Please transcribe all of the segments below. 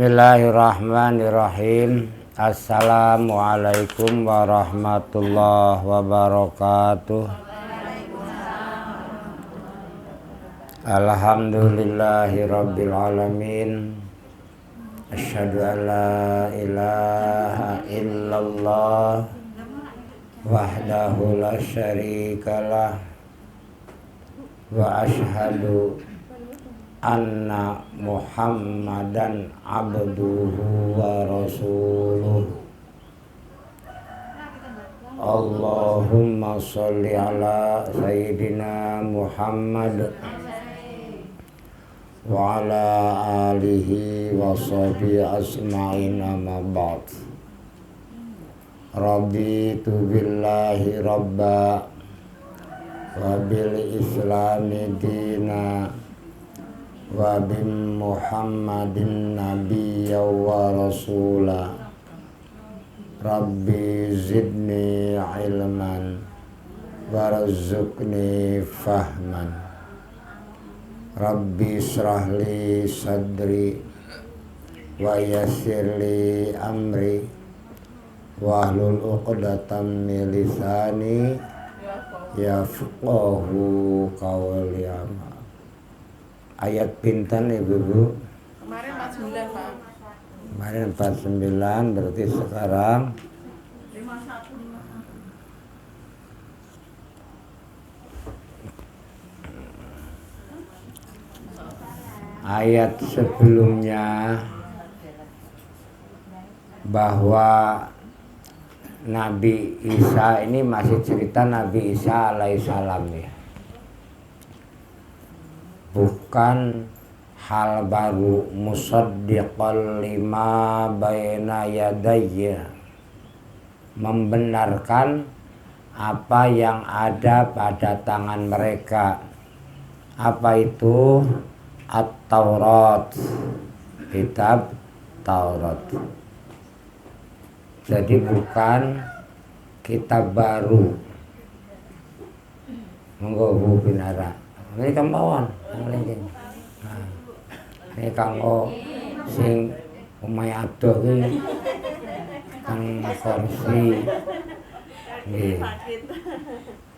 Bismillahirrahmanirrahim. Assalamualaikum warahmatullahi wabarakatuh. Alhamdulillahirabbil alamin. Asyhadu an la ilaha illallah wahdahu la syarikalah wa asyhadu anna Muhammadan abduhu wa rasuluh. Allahumma sholli ala sayyidina Muhammad wa ala alihi wa sahbihi asma'in, amma ba'd. Raditu billahi rabba wa bil islami dina wa bin Muhammadin nabiyya wa rasula. Rabbi zidni ilman warzuqni fahman. Rabbi shrahli sadri wa yassirli amri wahlul uqdatam min lisani yafqahu qawli. Ayat pinten Ibu? Kemarin 49, Pak. Kemarin 49, berarti sekarang 51. ayat sebelumnya bahwa Nabi Isa ini masih cerita Nabi Isa alaihissalam ya. Bukan hal baru, musaddiqal lima baina yadayya, membenarkan apa yang ada pada tangan mereka. Apa itu? At-Taurat, kitab Taurat. Jadi bukan kitab baru. Monggo Bu Binara. Ini kembauan. Nah, ini kanggo sing omahe adoh iki kang kursi. Nggih.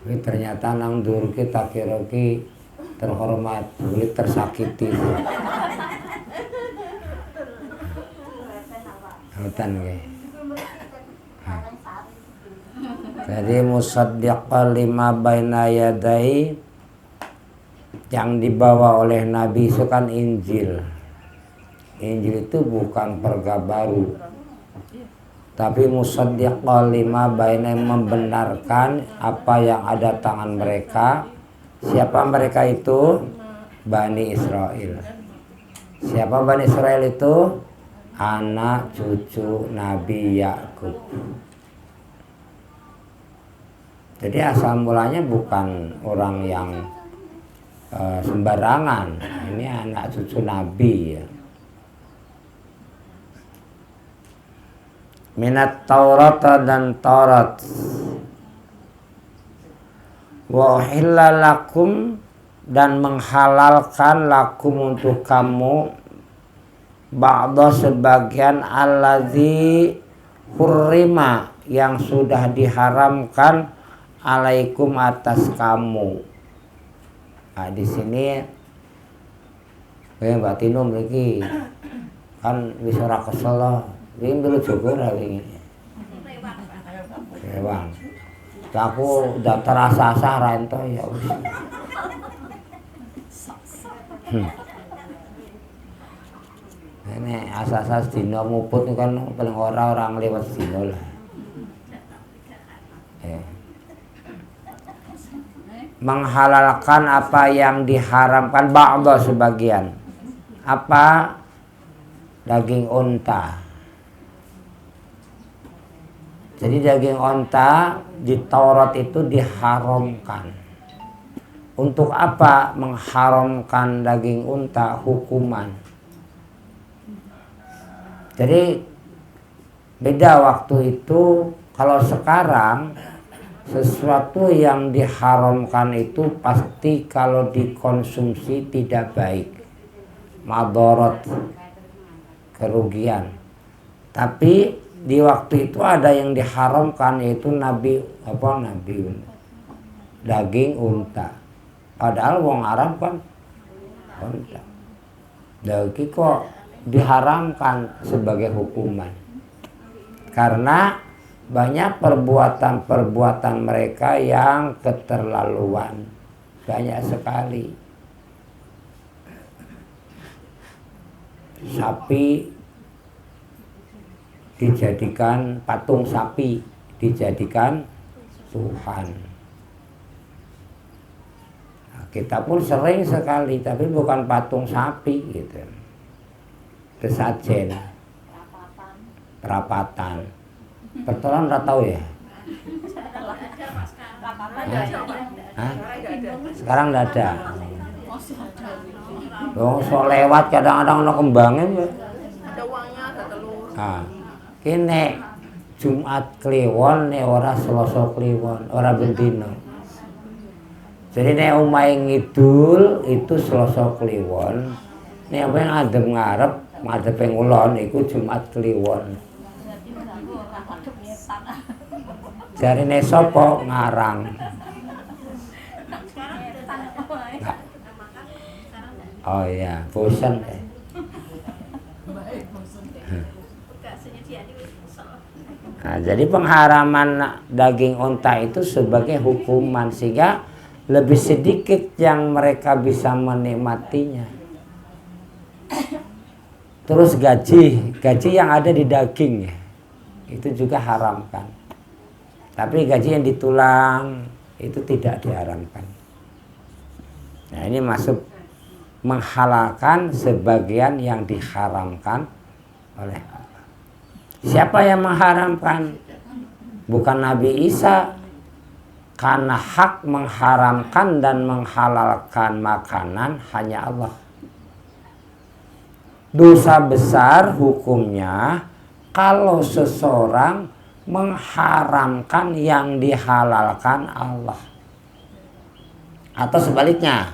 Ini ternyata nang ndur ki tak kira ki terhormat, boleh tersakiti. Ngoten nggih. Jadi musaddiqal lima baina yadai, yang dibawa oleh Nabi itu kan Injil. Injil itu bukan perga baru, tapi musaddiqal lima baina, membenarkan apa yang ada tangan mereka. Siapa mereka itu? Bani Israel. Siapa Bani Israel itu? Anak cucu Nabi Yakub. Jadi asal mulanya bukan orang yang sembarangan. Ini anak cucu Nabi ya. Minat Taurat dan Taurat. Wa uhilla lakum, dan menghalalkan lakum untuk kamu ba'da sebagian allazi hurrima, yang sudah diharamkan alaikum atas kamu. Nah, di sini Mbak Tino lagi kan wis ora kesel loh. Iki dulu cukur hari ini. Rewang. Aku udah terasa-asa rento ya wis. Ini asa-asa dino muput kan paling orang lewat dino lah. Menghalalkan apa yang diharamkan, ba'da sebagian. Apa? Daging unta. Jadi daging unta di Taurat itu diharamkan. Untuk apa mengharamkan daging unta? Hukuman. Jadi beda waktu itu. Kalau sekarang sesuatu yang diharamkan itu pasti kalau dikonsumsi tidak baik, madharat. kerugian. Tapi di waktu itu ada yang diharamkan, yaitu daging unta. Padahal wong Arab kan unta. Daging kok diharamkan sebagai hukuman. Karena banyak perbuatan-perbuatan mereka yang keterlaluan. Banyak sekali. Sapi dijadikan patung sapi, dijadikan Tuhan. Nah, kita pun sering sekali, tapi bukan patung sapi gitu. Sesajen, perapatan. Pertolongan nggak tahu ya? Hah? Sekarang nggak ada. Oh, so lewat kadang-kadang ada kembangnya. Ada uangnya, ada telur. Ah, kene Jumat Kliwon nek ora Selasa Kliwon, ora bendina. Jadi nek omahe ngidul itu Selasa Kliwon, nek omahe ngadep ngarep, ngadep ngulon iku Jumat Kliwon. Jarine sapa ngarang? Oh iya, bosan deh. Nah, jadi pengharaman daging unta itu sebagai hukuman sehingga lebih sedikit yang mereka bisa menikmatinya. Terus gaji yang ada di daging itu juga haramkan. Tapi gaji yang di tulang itu tidak diharamkan. Nah, ini masuk menghalalkan sebagian yang diharamkan oleh Allah. Siapa yang mengharamkan? Bukan Nabi Isa. Karena hak mengharamkan dan menghalalkan makanan hanya Allah. Dosa besar hukumnya kalau seseorang mengharamkan yang dihalalkan Allah. Atau sebaliknya.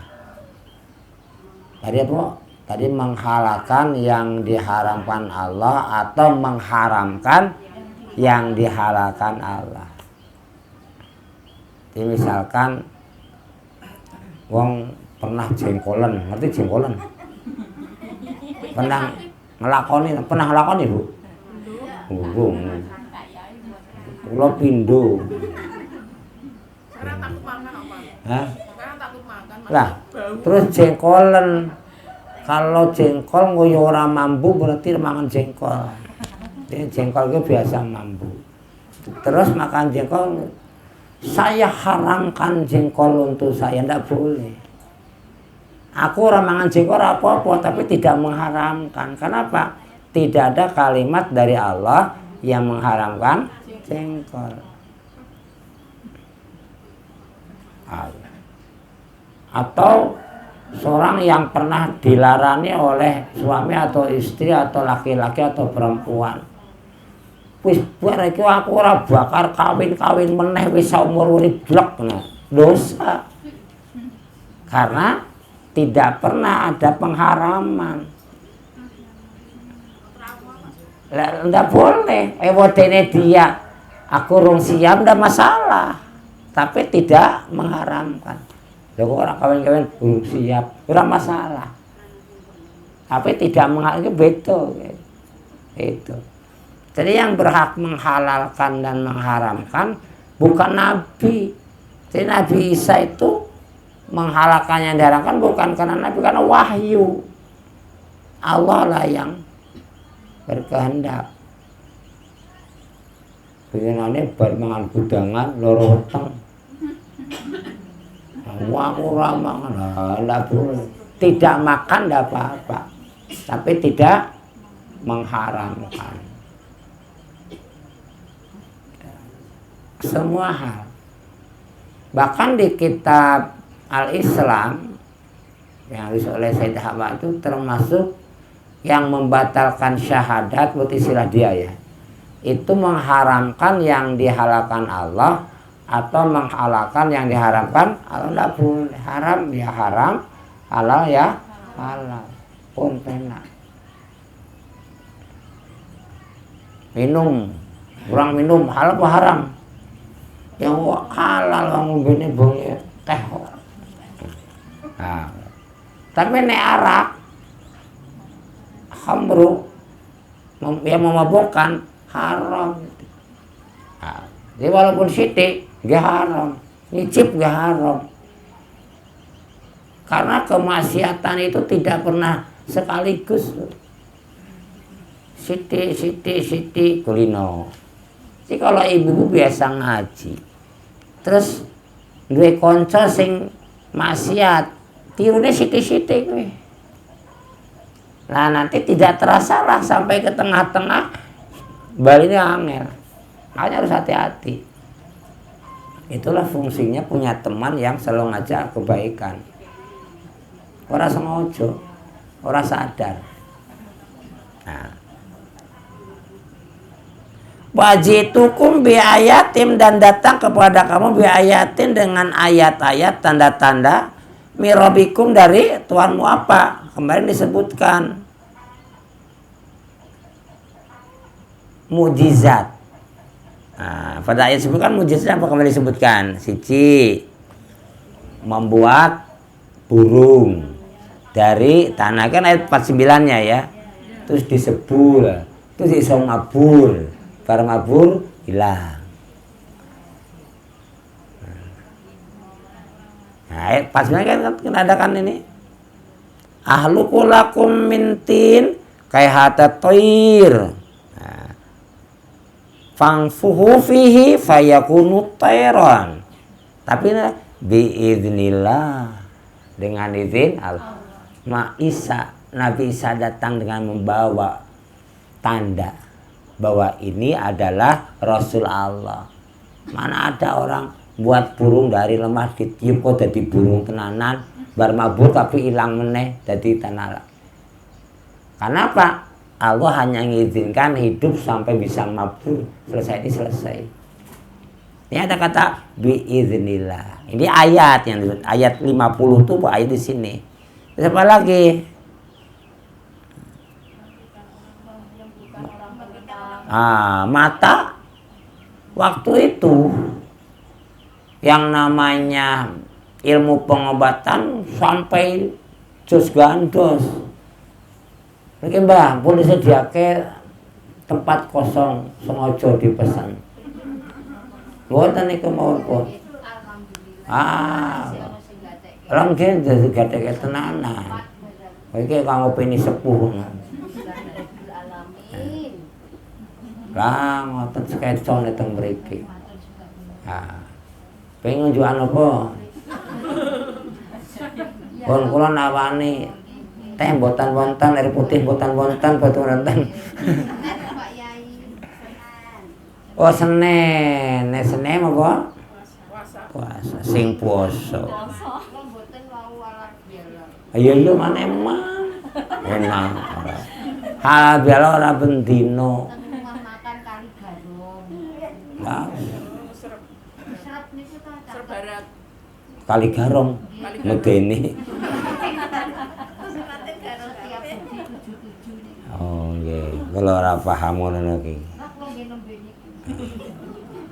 Tadi menghalalkan yang diharamkan Allah atau mengharamkan yang dihalalkan Allah. Jadi misalkan wong pernah jengkolen, ngerti jengkolen? Pernah ngelakoni Bu? Burung. Kula pindho. Sekarang takut makan apa? Hah? Sekarang takut makan. Lah, terus jengkolen. Kalau jengkol ngoyo ora mambu berarti mangan jengkol. Jadi jengkol itu biasa mambu. Terus makan jengkol, saya haramkan jengkol untuk saya, ndak boleh. Aku orang mangan jengkol apa-apa, tapi tidak mengharamkan. Kenapa? Tidak ada kalimat dari Allah yang mengharamkan jengkol. Atau seorang yang pernah dilarani oleh suami atau istri atau laki-laki atau perempuan. Wis barek aku ora bakar kawin meneh wis saumur urip blek nah. Dosa. Karena tidak pernah ada pengharaman. Lah ndak boleh. Wedene dia aku rung siap ndak masalah. Tapi tidak mengharamkan. Kalau orang kawin-kawin belum siap, ora masalah. Tapi tidak menghalalkan betul. Itu. Jadi yang berhak menghalalkan dan mengharamkan bukan Nabi. Jadi Nabi Isa itu menghalalkan yang diharamkan bukan karena Nabi, karena wahyu. Allah lah yang berkehendak. Begini bar mangan gudangan loro weteng. Aku ramangan, enggak boleh. Tidak makan enggak apa-apa, tapi tidak mengharamkan. Semua hal. Bahkan di kitab Al-Islam yang ditulis oleh Said Ahmad itu termasuk yang membatalkan syahadat, berarti istilah dia ya. Itu mengharamkan yang dihalalkan Allah atau menghalalkan yang diharamkan Allah. Tidak boleh. Haram ya haram, halal ya halal, pun pena. minum, kurang minum halal apa haram? Yang halal wong ngombene bonge teh. Nah, tapi nek arak khamru yang memabukkan haram. Nah, jadi walaupun sithik gak haram, nyicip gak haram. Karena kemaksiatan itu tidak pernah sekaligus. Sithik kulino. Jadi kalau ibu biasa ngaji, terus duwe kanca sing maksiat, tirune sithik-sithik kuwi. Nah, nanti tidak terasa lah sampai ke tengah-tengah baliknya angel. Makanya harus hati-hati. Itulah fungsinya punya teman yang selalu ngajak kebaikan. Ora sengaja, ora sadar. Nah. Wajitukum bi ayatin, dan datang kepada kamu bi ayatin dengan ayat-ayat tanda-tanda mirabikum dari Tuhanmu apa? Kemarin disebutkan mukjizat. Nah, pada ayat disebutkan mukjizat apa kemarin disebutkan? Siji, membuat burung dari tanah, kan ayat 49-nya ya. Terus disebul, terus iso ngabur, bareng ngabur hilang. Nah, ayat 49 kan ada kan ini. Ahlukulakum mintin kaihata toir. Fangfuhu fihi fayakunu tayran. Tapi biiznillah, dengan izin Allah. Nabi Isa datang dengan membawa tanda bahwa ini adalah Rasul Allah. Mana ada orang buat burung dari lemah ditiup kok jadi burung tenanan, bar mabur tapi hilang meneh jadi tanah. Kenapa? Allah hanya mengizinkan hidup sampai bisa mabur, selesai ini selesai. Ini ada kata biiznillah. Ini ayat yang disebut ayat 50 tuh ayat di sini. Terus apa lagi? Mata waktu itu yang namanya ilmu pengobatan sampai jos gandos. Mungkin Mbah, pun disediake tempat kosong sengaja dipesan. Mboten niku mawon pun. Alhamdulillah jadi gadeke tenanan. Iki kanggo peni sepuh. Lah ngoten sketson teng mriki. Pengen njuan apa? Pun kula nawani teh mboten wonten, air putih mboten wonten, batu renten. Oh Senin, Senin apa? Puasa, sing poso. Ayo mana emang? Enak. Hal biala ora bendino. Makan kali garong. Nah. Serap niku ta? Serbarat. Kali garong. Medeni. Oh nggih, kula ora paham ngono iki.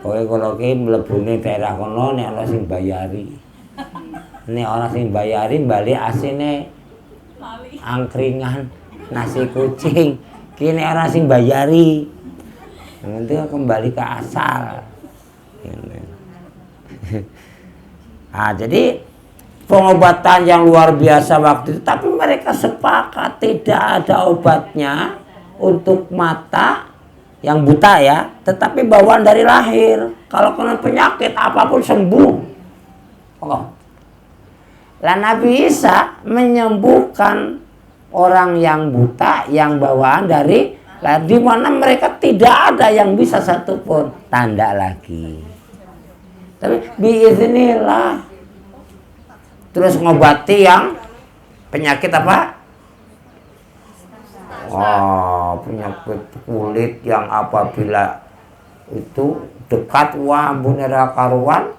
Kowe kula iki mlebune daerah kono nek ana sing bayari. Nek ana sing bayari bali asine angkringan, nasi kucing. Ki nek ana sing bayari. Nanti kembali ke asal. Jadi pengobatan yang luar biasa waktu itu, tapi mereka sepakat tidak ada obatnya untuk mata yang buta ya, tetapi bawaan dari lahir. Kalau kena penyakit apapun sembuh. Oh. Lah Nabi Isa menyembuhkan orang yang buta yang bawaan dari lahir, di mana mereka tidak ada yang bisa satupun. Tanda lagi. Tapi biiznillah. Terus ngobati yang penyakit apa? Penyakit kulit yang apabila itu dekat bunera karuan,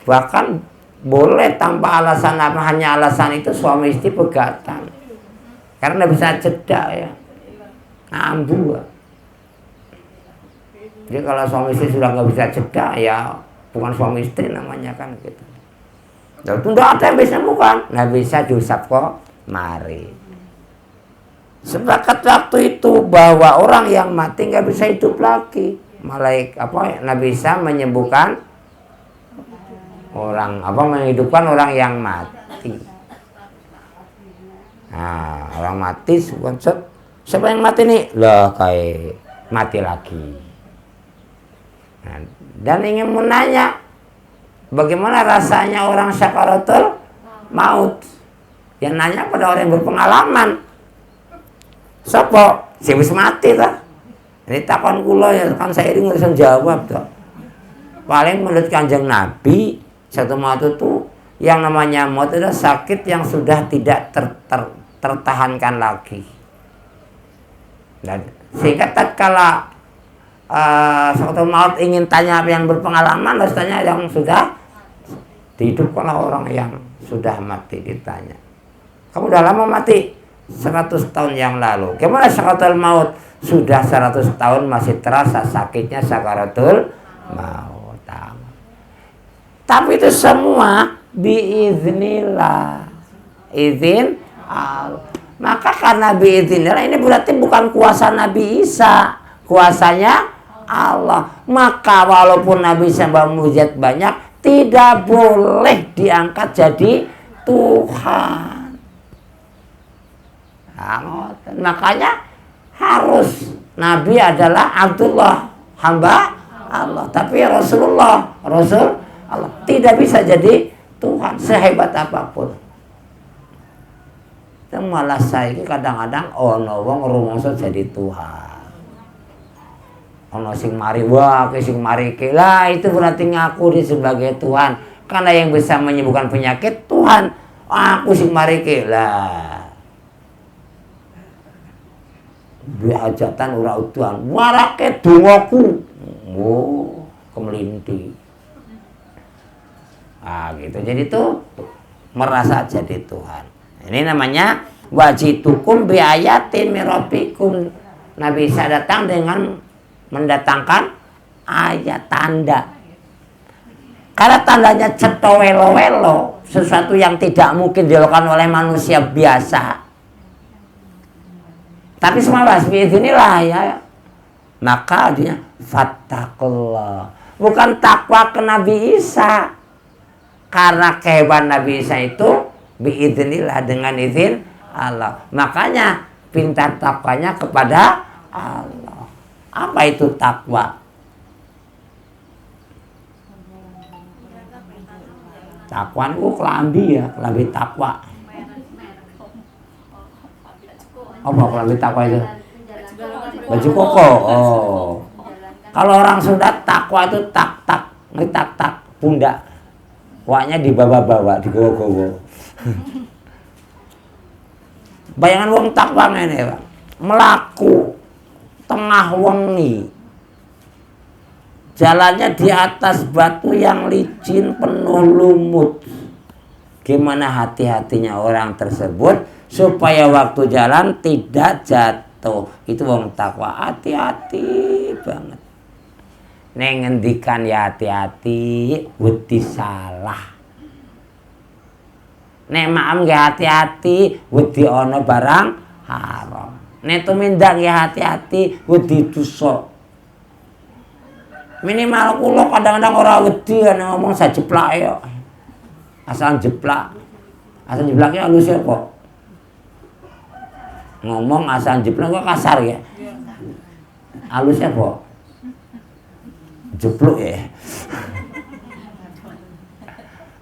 bahkan boleh tanpa alasan apa, hanya alasan itu suami istri pegatan. Karena bisa jeda ya. Ambu. Jadi kalau suami istri sudah nggak bisa jeda, ya bukan suami istri namanya kan gitu. Lalu itu nggak ada yang bisa, bukan, nggak bisa diusap kok mari. Sepakat waktu itu bahwa orang yang mati nggak bisa hidup lagi. Nggak bisa menyembuhkan orang, menghidupkan orang yang mati. Nah, orang mati, siapa yang mati nih? Lah kayak mati lagi. Nah, dan ingin menanya, bagaimana rasanya orang sakaratul maut? Yang nanya pada orang yang berpengalaman. Sopo? Si wis mati ta? Ini takon kula ya kan saya ini ngurusan jawab toh. Paling menurut Kanjeng Nabi, satu maut itu yang namanya maut adalah sakit yang sudah tidak tertahankan lagi. Dan sehingga tatkala suatu maut ingin tanya yang berpengalaman, harus tanya yang sudah dihidupkan orang yang sudah mati, ditanya. Kamu udah lama mati? 100 tahun yang lalu. Gimana sakaratul maut? Sudah 100 tahun masih terasa sakitnya sakaratul maut. Tapi itu semua biiznillah. Izin Allah. Maka karena biiznillah ini berarti bukan kuasa Nabi Isa, kuasanya Allah. Maka walaupun Nabi Isa mujizat banyak, tidak boleh diangkat jadi Tuhan. Nah, makanya harus Nabi adalah Abdullah, hamba Allah, tapi Rasulullah, Rasul Allah, tidak bisa jadi Tuhan sehebat apapun. Dan malah saya kadang-kadang ono wong rumangsa jadi Tuhan. Ono sing mari wae, sing mari ke lah, itu berarti ngaku dia sebagai Tuhan. Karena yang bisa menyembuhkan penyakit Tuhan. Aku sing mari ke lah. Hajatan ora utuhan, warake dongaku. Oh, kemelinti. Gitu. Jadi itu merasa jadi Tuhan. Ini namanya wajitukum bi ayatin mirabikum. Nabi Isa datang dengan mendatangkan ayat tanda. Karena tandanya cetowelo-welo, sesuatu yang tidak mungkin dilakukan oleh manusia biasa. Tapi semua bismillah ya. Maka dia fattaqullah. Bukan takwa ke Nabi Isa. Karena kehebatan Nabi Isa itu biiznillah, dengan izin Allah. Makanya pinta takwanya kepada Allah. Apa itu takwa? Takwa itu kelambi ya, kelambi takwa. Apa kelambi takwa itu? Baju koko. Oh. Kalau orang Sunda takwa itu tak-tak, tak-tak pundak. Waknya dibawa-bawa, digowo-gowo. Bayangan wong takwa ngene, Pak. Melaku tengah wengi. Jalannya di atas batu yang licin penuh lumut. Gimana hati-hatinya orang tersebut supaya waktu jalan tidak jatuh. Itu wong takwa, hati-hati banget. Neng ngendikan ya hati-hati, wedi salah. Nek maam ya hati-hati, wedi ono barang haram. Nek tumindang ya hati-hati, wedi dosa. Minimal kula kadang-kadang ora wedi ana ngomong sajeplak ya. Asal jeplak. Asal jeplaknya halus ya kok. Ngomong asal jeplak kok kasar ya. Halusnya kok. Jepluk ya.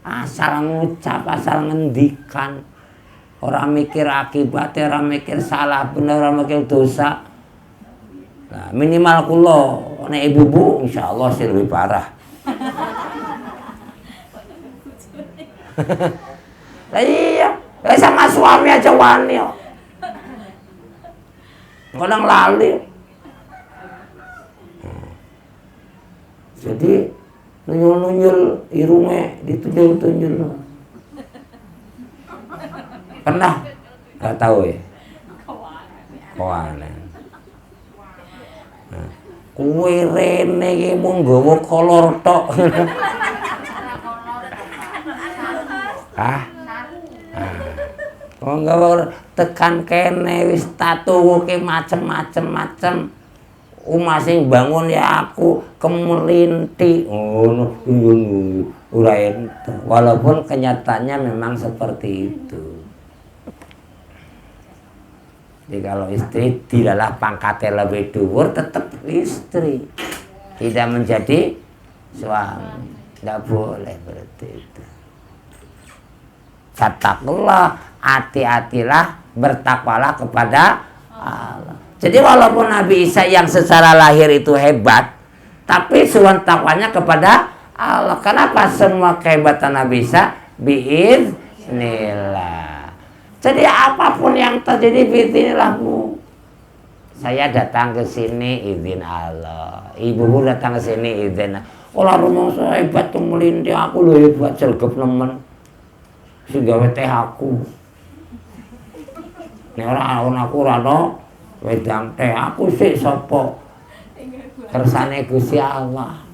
Asal ngucap, asal ngendikan. Orang mikir akibatnya, orang mikir salah bener, orang mikir dosa. Nah, minimal kulo, nek ibu-ibu insyaallah sih lebih parah. Lah iya, sama suami aja wani kok. Kadang lali. Jadi nunyul-nunyul irunge, ditunjul-tunjul. Pernah? Gak tahu ya? Kawanan. Kuwi rene iki mung nggawa kolor tok. Ah. Oh nggawa tekan kene wis tatuwuke macem-macem. Masing bangun ya aku kemelinti ngono ora ente. Walaupun kenyataannya memang seperti itu. Jadi kalau istri tidaklah pangkatnya lebih dhuwur, tetap istri, tidak menjadi suami. Tidak boleh berarti itu. Katakanlah, hati-hatilah, bertakwalah kepada Allah. Jadi walaupun Nabi Isa yang secara lahir itu hebat, tapi suwan takwanya kepada Allah. Kenapa semua kehebatan Nabi Isa? Biiznillah. Jadi apapun yang terjadi biiznillahmu. Saya datang ke sini izin Allah. Ibumu datang ke sini izin Allah. Olah rumah saya hebat tuh melintih aku loh hebat sergap nemen. Sehingga teh aku. Ini orang aku rano wedang teh aku sih sopo. Kersane Gusti Allah.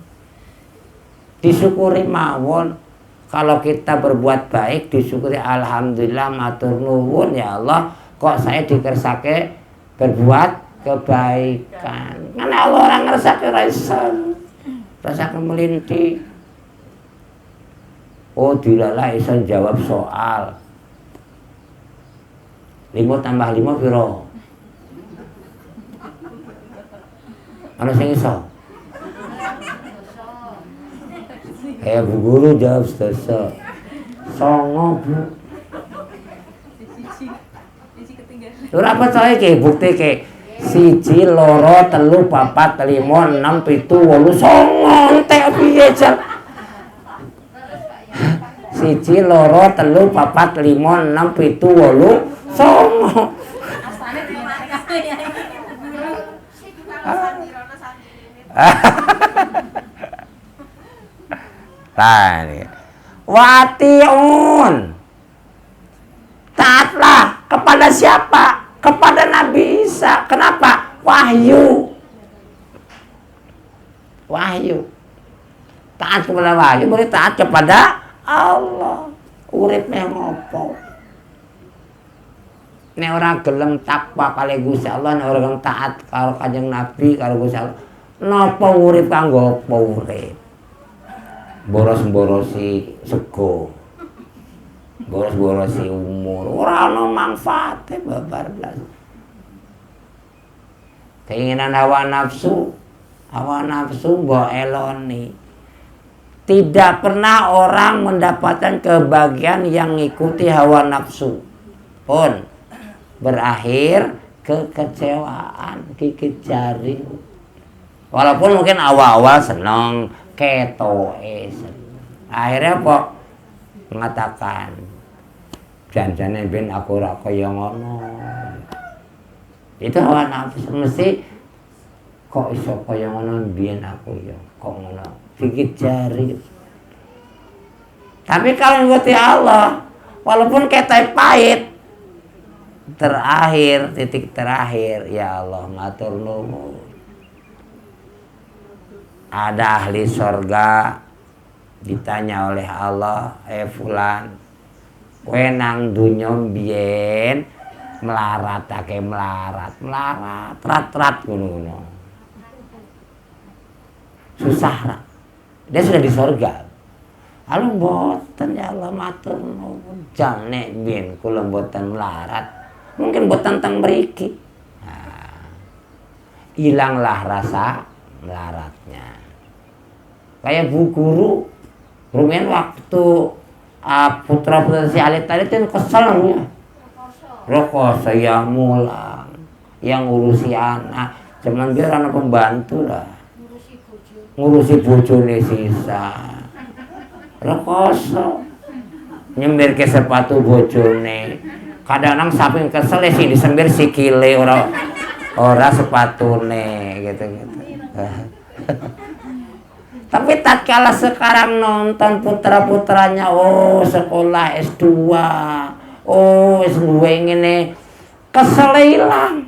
Disyukuri mawon. Kalau kita berbuat baik disyukuri alhamdulillah matur nuwun ya Allah kok saya dikersake berbuat kebaikan. Karena Allah orang ngersake raisan. Rasa kemelinti. Oh dilala iso jawab soal 5 tambah 5 piro? Ana sing iso? Bu guru jawab sesa. Songo Bu. Ora percaya ke bukti ke 1 2 3 4 5 6 7 8 songo entek piye jan. 1 2 3 4 5 6 7 8 songo. Wati'un. Taatlah kepada siapa? Kepada Nabi Isa. Kenapa? Wahyu. Taat kepada wahyu, boleh taat kepada Allah. Uripnya ngopo? Nek ora gelem takwa kali Gusti Allah, nek ora gelem taat karo Kanjeng Nabi karo Gusti Allah. Napa urip kanggo apa urip? Boros-borosi sego. Boros-borosi umur. Ora ana manfaate babar blas. Keinginan hawa nafsu mbok eloni. Tidak pernah orang mendapatkan kebahagiaan yang mengikuti hawa nafsu pun berakhir kekecewaan, gigit jari. Walaupun mungkin awal-awal senang, ketoe senang. Akhirnya kok mengatakan janjane ben aku ora kaya ngono. Itu hawa nafsu mesti kok iso kaya ngono biyen aku ya kok ngono. Gigit jari. Tapi kalau ngikuti Allah, walaupun ketoe pahit, terakhir, titik terakhir, ya Allah matur nuwun. Ada ahli surga ditanya oleh Allah, fulan, kowe nang dunya biyen melarat rat ngono. Susah ra. Dia sudah di surga. Lalu mboten ya Allah matur nuwun. Jane biyen kula mboten melarat. Mungkin mboten teng mriki. Hilanglah rasa melaratnya. Kayak Bu Guru, rumian waktu putra-putra si Alit tadi itu kesel namanya. Rekoso yang mulang, yang ngurusi anak, cuman biar anak pembantu lah. Ngurusi bojone sisa. Rekoso nyembir ke sepatu bojone. Kadang-kadang saking kesel sih disembir sikile ora sepatune gitu-gitu. Tapi tatkala sekarang nonton putra-putranya, oh sekolah S2, oh S2 ngene, kesel ilang.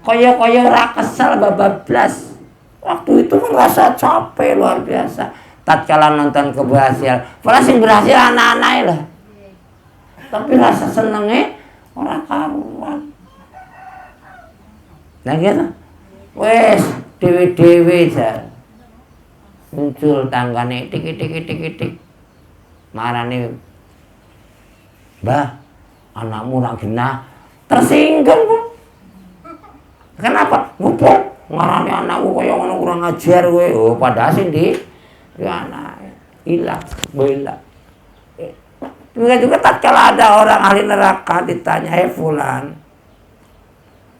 Koyo-koyo ora kesel bablas. Waktu itu merasa capek luar biasa. Tatkala nonton keberhasilan, padahal sing berhasil anak-anake lah. Tapi rasa senenge ora karuan. Nah gitu. Wes dewe-dewe jar. Muncul tanggane tik. Marane, "Mbah, anakmu ora genah." Tersinggung, Bu. Kenapa? Ngopo? Ngarani anakku kaya ngono kurang ajar kowe. Oh, padahal sing di anake ilang, bela. Juga tatkala ada orang ahli neraka ditanya, "Hei fulan,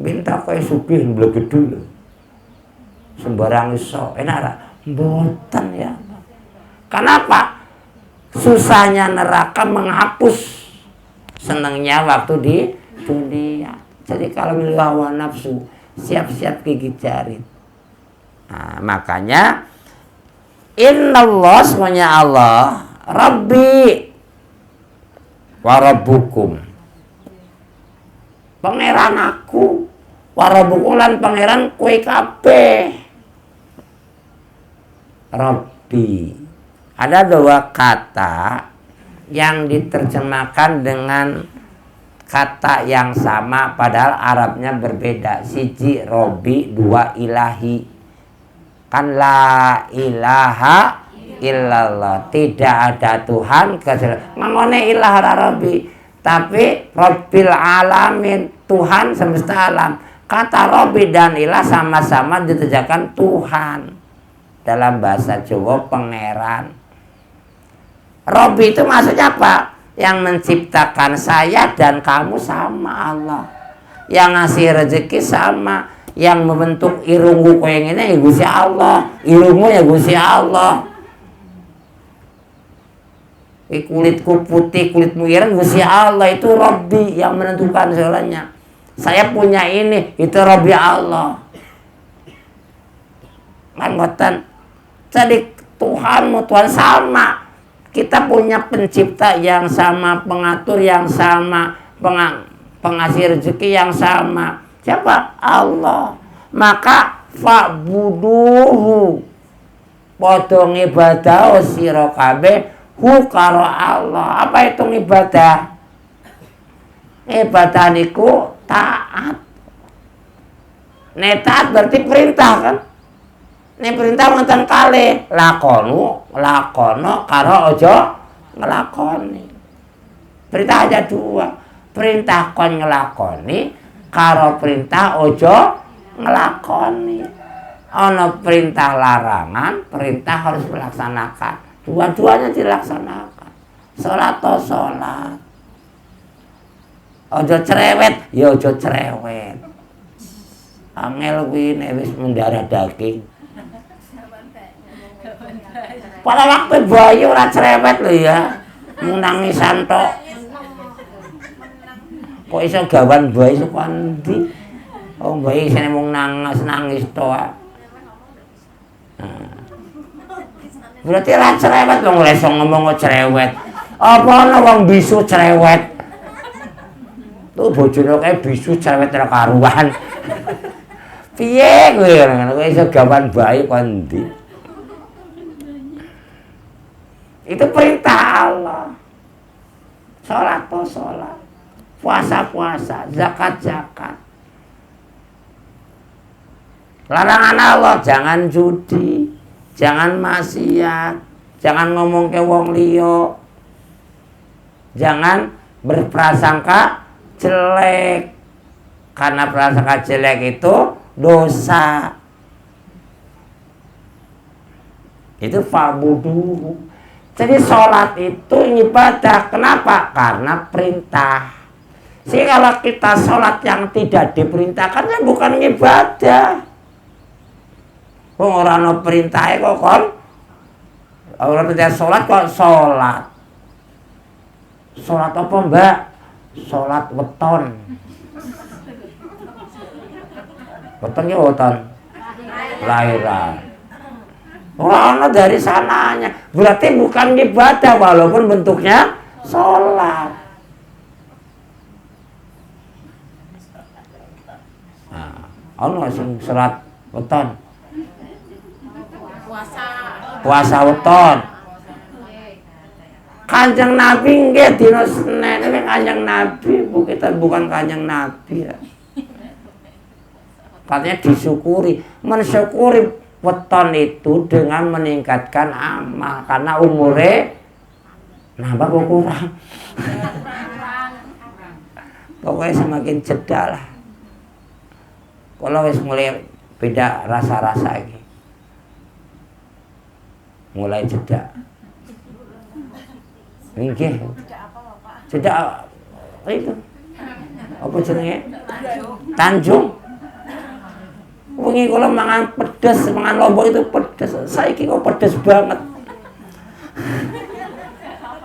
minta kowe sugih mblegedul." Sembarang iso, enak ra? Mboten ya. Kenapa? Susahnya neraka menghapus senangnya waktu di dunia. Jadi kalau milih hawa nafsu, siap-siap gigit jari. Nah, makanya innallah, semuanya Allah, Rabbi wa rabbukum, pangeran aku, wa rabbukum lan pangeran kowe kabeh. Rabbi. Ada dua kata yang diterjemahkan dengan kata yang sama padahal Arabnya berbeda. Siji Robbi, dua ilahi. Kan la ilaha illallah, tidak ada Tuhan kecuali mangone ilah Rabbi, tapi Rabbil alamin, Tuhan semesta alam. Kata Rabbi dan ilah sama-sama diterjemahkan Tuhan. Dalam bahasa Jawa pangeran. Rabbi itu maksudnya apa? Yang menciptakan saya dan kamu sama Allah. Yang ngasih rezeki sama. Yang membentuk irungku koyo ngene ya Gusti Allah. Irungmu ya Gusti Allah. Kulitku putih, kulitmu ireng, Gusti Allah. Itu Rabbi yang menentukan segalanya. Saya punya ini, itu Rabbi Allah. Ngoten. Jadi Tuhanmu, Tuhan sama. Kita punya pencipta yang sama, pengatur yang sama, pengasih rezeki yang sama. Siapa? Allah. Maka fa'buduhu, padha ngibadah sira kabeh hu karo Allah. Apa itu ibadah? Ibadah niku taat. Taat berarti perintah kan? Ini perintah wonten kalih, lakono karo ojo ngelakoni. Perintah aja dua. Perintah kon ngelakoni karo perintah ojo ngelakoni. Ono perintah larangan, perintah harus melaksanakan. Dua-duanya dilaksanakan. Salat to salat. Ojo cerewet, ya ojo cerewet. Angel kuwi nek wis mendarah daging. Pada waktu bayi ora cerewet lho ya. Mung nangisan tok. Kok iso gawan bayi saka ndi? Oh, bayi isine mung nangis tok. Berarti ora cerewet wong iso ngomong kok cerewet. Apa ana wong bisu cerewet? Tuh bojone kae bisu cerewet ora karuan. Piye kowe ngono kok iso gawan bayi kok ndi? Itu perintah Allah. Sholat to sholat, puasa puasa, zakat zakat. Larangan Allah, jangan judi, jangan maksiat, jangan ngomong ke wong liya, jangan berprasangka jelek, karena prasangka jelek itu dosa. Itu fa'buduhu. Jadi sholat itu ibadah. Kenapa? Karena perintah. Jadi kalau kita sholat yang tidak diperintahkan, ya bukan ibadah. Orang no perintahnya kok kon. Orang perintah sholat kok sholat. Sholat apa mbak? Sholat weton. Weton ya weton. Lahiran. Orang dari sananya, berarti bukan ibadah walaupun bentuknya sholat. Nah, Ono sing salat weton. Puasa. Puasa weton. Kanjeng Nabi nggih dina Senin iki Kanjeng Nabi, bukan Kanjeng Nabi ya. Katanya disyukuri, mensyukuri weton itu dengan meningkatkan amal karena umure nambah kok kurang. Pokoknya semakin jeda lah. Kalau wis mulai beda rasa-rasa iki. Mulai jeda. Nggih. Jeda itu. Apa jenenge? Tanjung. Wengi kula mangan pedes, mangan lombok itu pedes. Saiki kok pedes banget.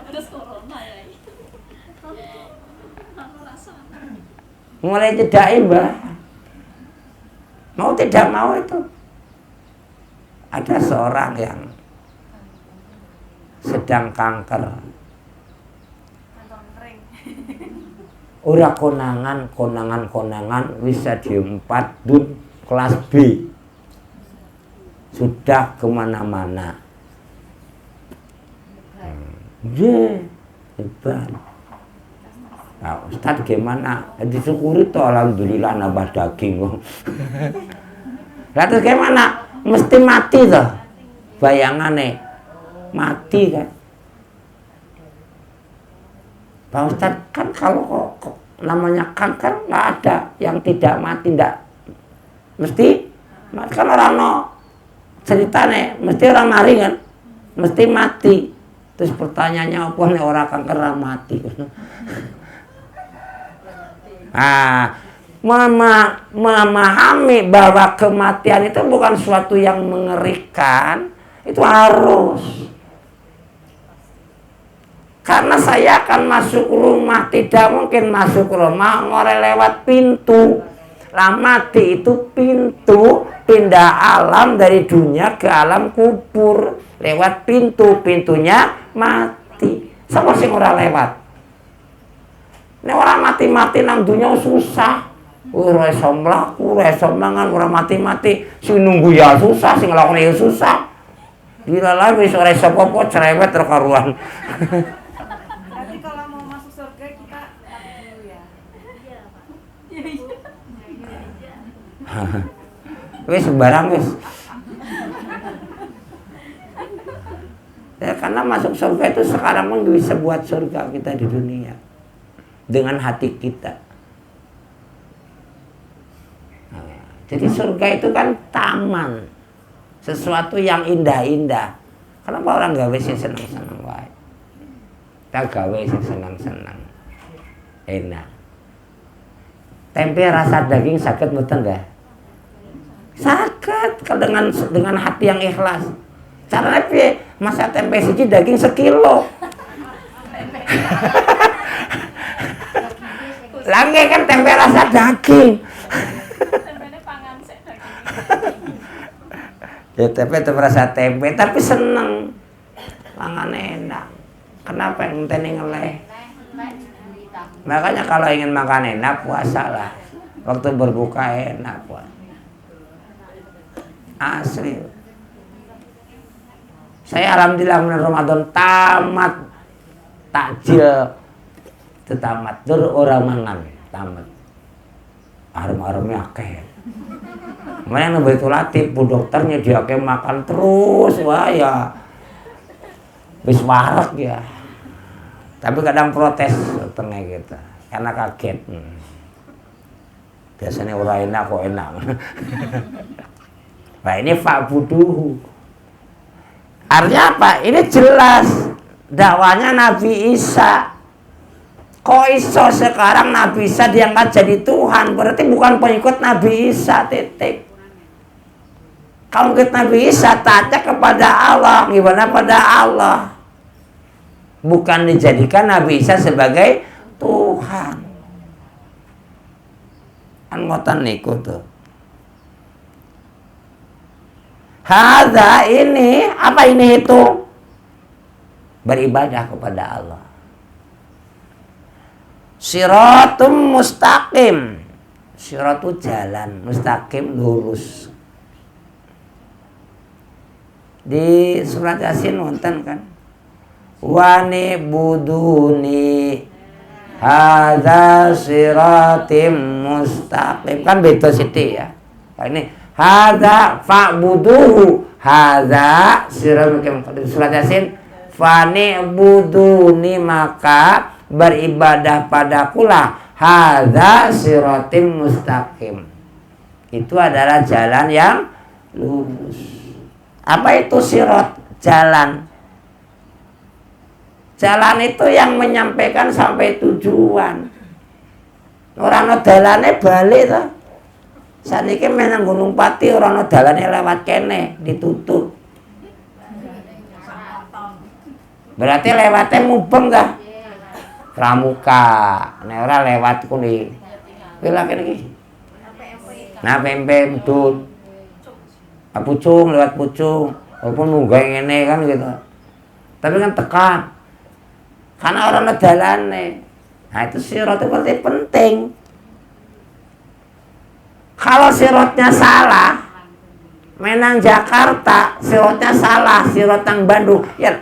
Pedes corona ya. Mulai jedai, Mbak. Mau tidak mau itu. Ada seorang yang sedang kanker. Ora konangan bisa diempat dun kelas B. Sudah kemana-mana. Hebat. Nah, Ustaz gimana? Disyukuri toh alhamdulillah nambah daging. Lalu gimana? Mesti mati toh. Bayangannya mati kan. Pak Ustaz kan kalau kok namanya kanker nggak ada yang tidak mati, ndak mesti kan orang no ceritanya mesti orang mari kan mesti mati. Terus pertanyaannya apa nih orang kanker orang mati? Nah, memahami bahwa kematian itu bukan suatu yang mengerikan, itu harus. Karena saya akan masuk rumah, tidak mungkin masuk rumah ngore lewat pintu. Lah mati itu pintu pindah alam dari dunia ke alam kubur lewat pintu, pintunya mati. Sama sing ora lewat. Nek ora mati-mati nang dunia susah. Ora iso mlaku, ora iso mangan, ora mati-mati sing nunggu ya susah, sing nglakoni ya susah. Dilalah wis ora iso apa-apa cerewet terkaruan. Tapi kalau mau masuk surga kita mati dulu ya. Iya, Pak. Wis sembarang wis. Ya, karena masuk surga itu sekarang pun bisa buat surga kita di dunia dengan hati kita. Nah, jadi surga itu kan taman, sesuatu yang indah-indah. Kenapa orang gawe sing seneng-seneng wae? Kita gawe sing seneng-seneng, enak. Tempe rasa daging sakit mboten nggih? Sakit kalau dengan hati yang ikhlas. Caranya piye? Masa tempe siji daging sekilo. Langge kan tempe rasa daging. Tempene pangan sik daging. Ya tempe itu rasa tempe tapi seneng. Mangan enak. Kenapa yang penting ngeleh? Makanya kalau ingin makan enak puasalah. Waktu berbuka enak puasa. Asli. Saya alhamdulillah bulan Ramadan tamat takjil tamat tur orang mangan tamat arem-aremnya akeh. Mana yang Baitul Latif bu dokternya dia akeh makan terus wah ya wis warak ya. Tapi kadang protes dokternya gitu karena kaget. Biasanya orang enak kok enak. Nah ini fa'buduhu. Artinya apa? Ini jelas dakwanya Nabi Isa. Kok iso sekarang Nabi Isa diangkat jadi Tuhan? Berarti bukan pengikut Nabi Isa, titik. Kalau pengikut Nabi Isa taatnya kepada Allah, gimana pada Allah? Bukan dijadikan Nabi Isa sebagai Tuhan. Kan ngoten niku tuh. Hadza ini, apa ini itu? Beribadah kepada Allah. Siratum mustaqim. Sirat itu jalan mustaqim lurus. Di surat Yasin wonten kan, wani buduni hadza siratim mustaqim, kan beda sithik ya. Nah, ini hadza fa'buduhu hadza siratim mustaqim. Surat Yasin, fani buduni maka beribadah padakulah hadza siratim mustaqim. Itu adalah jalan yang lurus. Apa itu sirat? Jalan. Jalan itu yang menyampaikan sampai tujuan. Orang no dalane balik toh. Saniki meh nang Gunung Pati orang no dalane lewat kene ditutup. Berarti lewatnya mubeng kah? Pramuka. Nek ora lewat kuwi. Kuwi lha kene iki. Nah, pempe mudun. Pucung lewat pucung, walaupun munggah ngene kan gitu. Tapi kan tekan. Karena orang nedalane. Nah itu sirat itu berarti penting. Kalau siratnya salah, menang Jakarta, siratnya salah, sirat nang Bandung. Ya.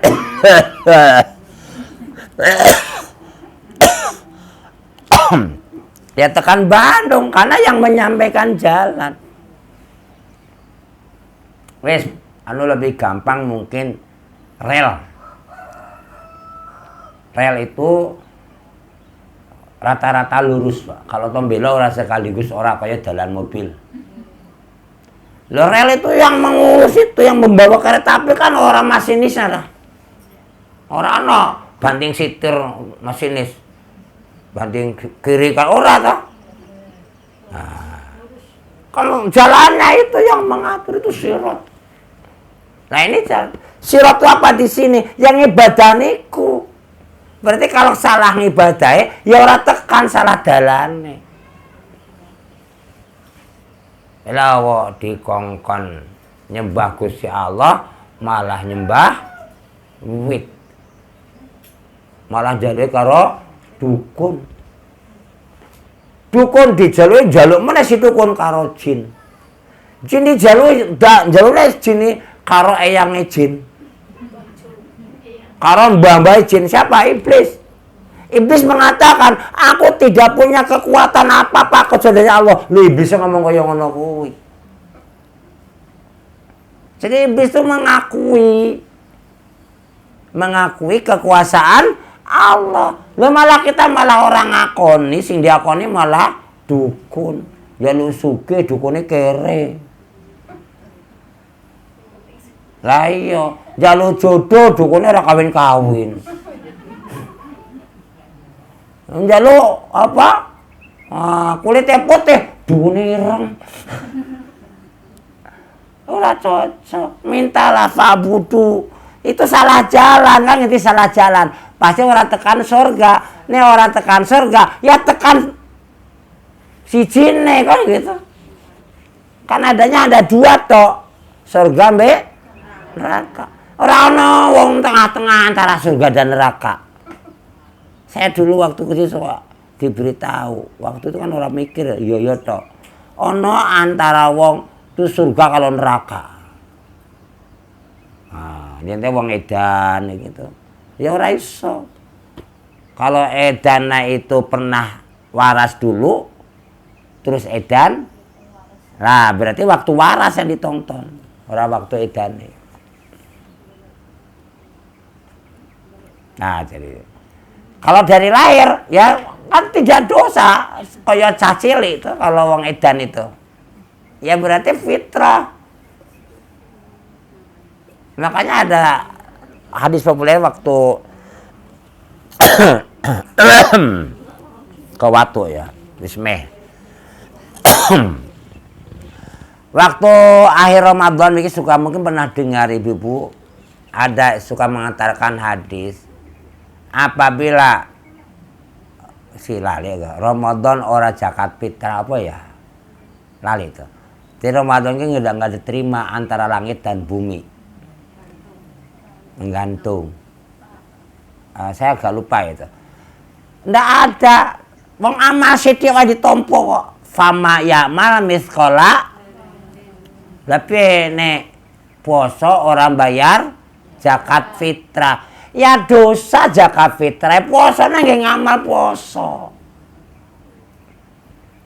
Ya tekan Bandung karena yang menyampaikan jalan. Wes, lebih gampang mungkin rel. Rel itu rata-rata lurus, Pak. Kalau tombelo ora sekaligus ora kaya jalan mobil. Lo rel itu yang mengurus itu, yang membawa kereta api kan orang masinisnya dah. Orang no banting setir masinis, banting kiri kan ora toh. Nah, kalau jalannya itu yang mengatur itu sirat. Nah ini sirat itu apa di sini? Yang ibadaniku. Berarti kalau salah ngibadahe, ya ora tekan salah dalane. Lawa dikongkon nyembah Gusti Allah, malah nyembah wit. Malah jadi karo dukun. Dukun dijalui jaluk meneh si dukun karo jin. Jin dijalui jalune jin karo eyange jin. Karo mbah-mbah jin siapa? Iblis. Iblis mengatakan, aku tidak punya kekuatan apa-apa kecuali Allah. Lu iblis ngomong kaya ngono kuwi. Jadi iblis itu mengakui kekuasaan Allah. Lu malah kita malah orang ngakoni, sing diakoni malah dukun. Ya lu sugih dukune kere. Lah iya, jaluk jodoh dukune ora kawin-kawin. Jaluk apa? Kulitnya putih, dukune ireng. Ora cocok. Mintalah fa'budu. Itu salah jalan kan, itu salah jalan. Pasti orang tekan surga. Nih orang tekan surga, ya tekan si jine kan gitu. Kan adanya ada dua toh, surga mbek neraka. Orang ono wong tengah-tengah antara surga dan neraka. Saya dulu waktu kecil diberitahu, waktu itu kan orang mikir, iya toh. Ono antara wong itu surga kalau neraka. Nah, ini wong edan gitu. Ya ora iso. Kalau edan itu pernah waras dulu, terus edan, nah berarti waktu waras yang ditonton, ora waktu edan. Nah jadi, kalau dari lahir ya kan tidak dosa, kayak cacil itu kalau wong edan itu, ya berarti fitrah. Makanya ada hadis populer waktu ke Watu ya, Bismeh. Waktu akhir Ramadan ini suka mungkin pernah dengar ibu-ibu ada suka mengatakan hadis apabila lali Ramadan ora zakat fitrah apa ya lali itu. Di Ramadan ini nggak diterima antara langit dan bumi, menggantung. Saya agak lupa itu. Nggak ada. Wong amal sithik wae ditampa kok. fama ya'mal miskola lebih nek poso orang bayar zakat fitrah. Ya dosa zakat fitrah, poso nggih ngamal poso.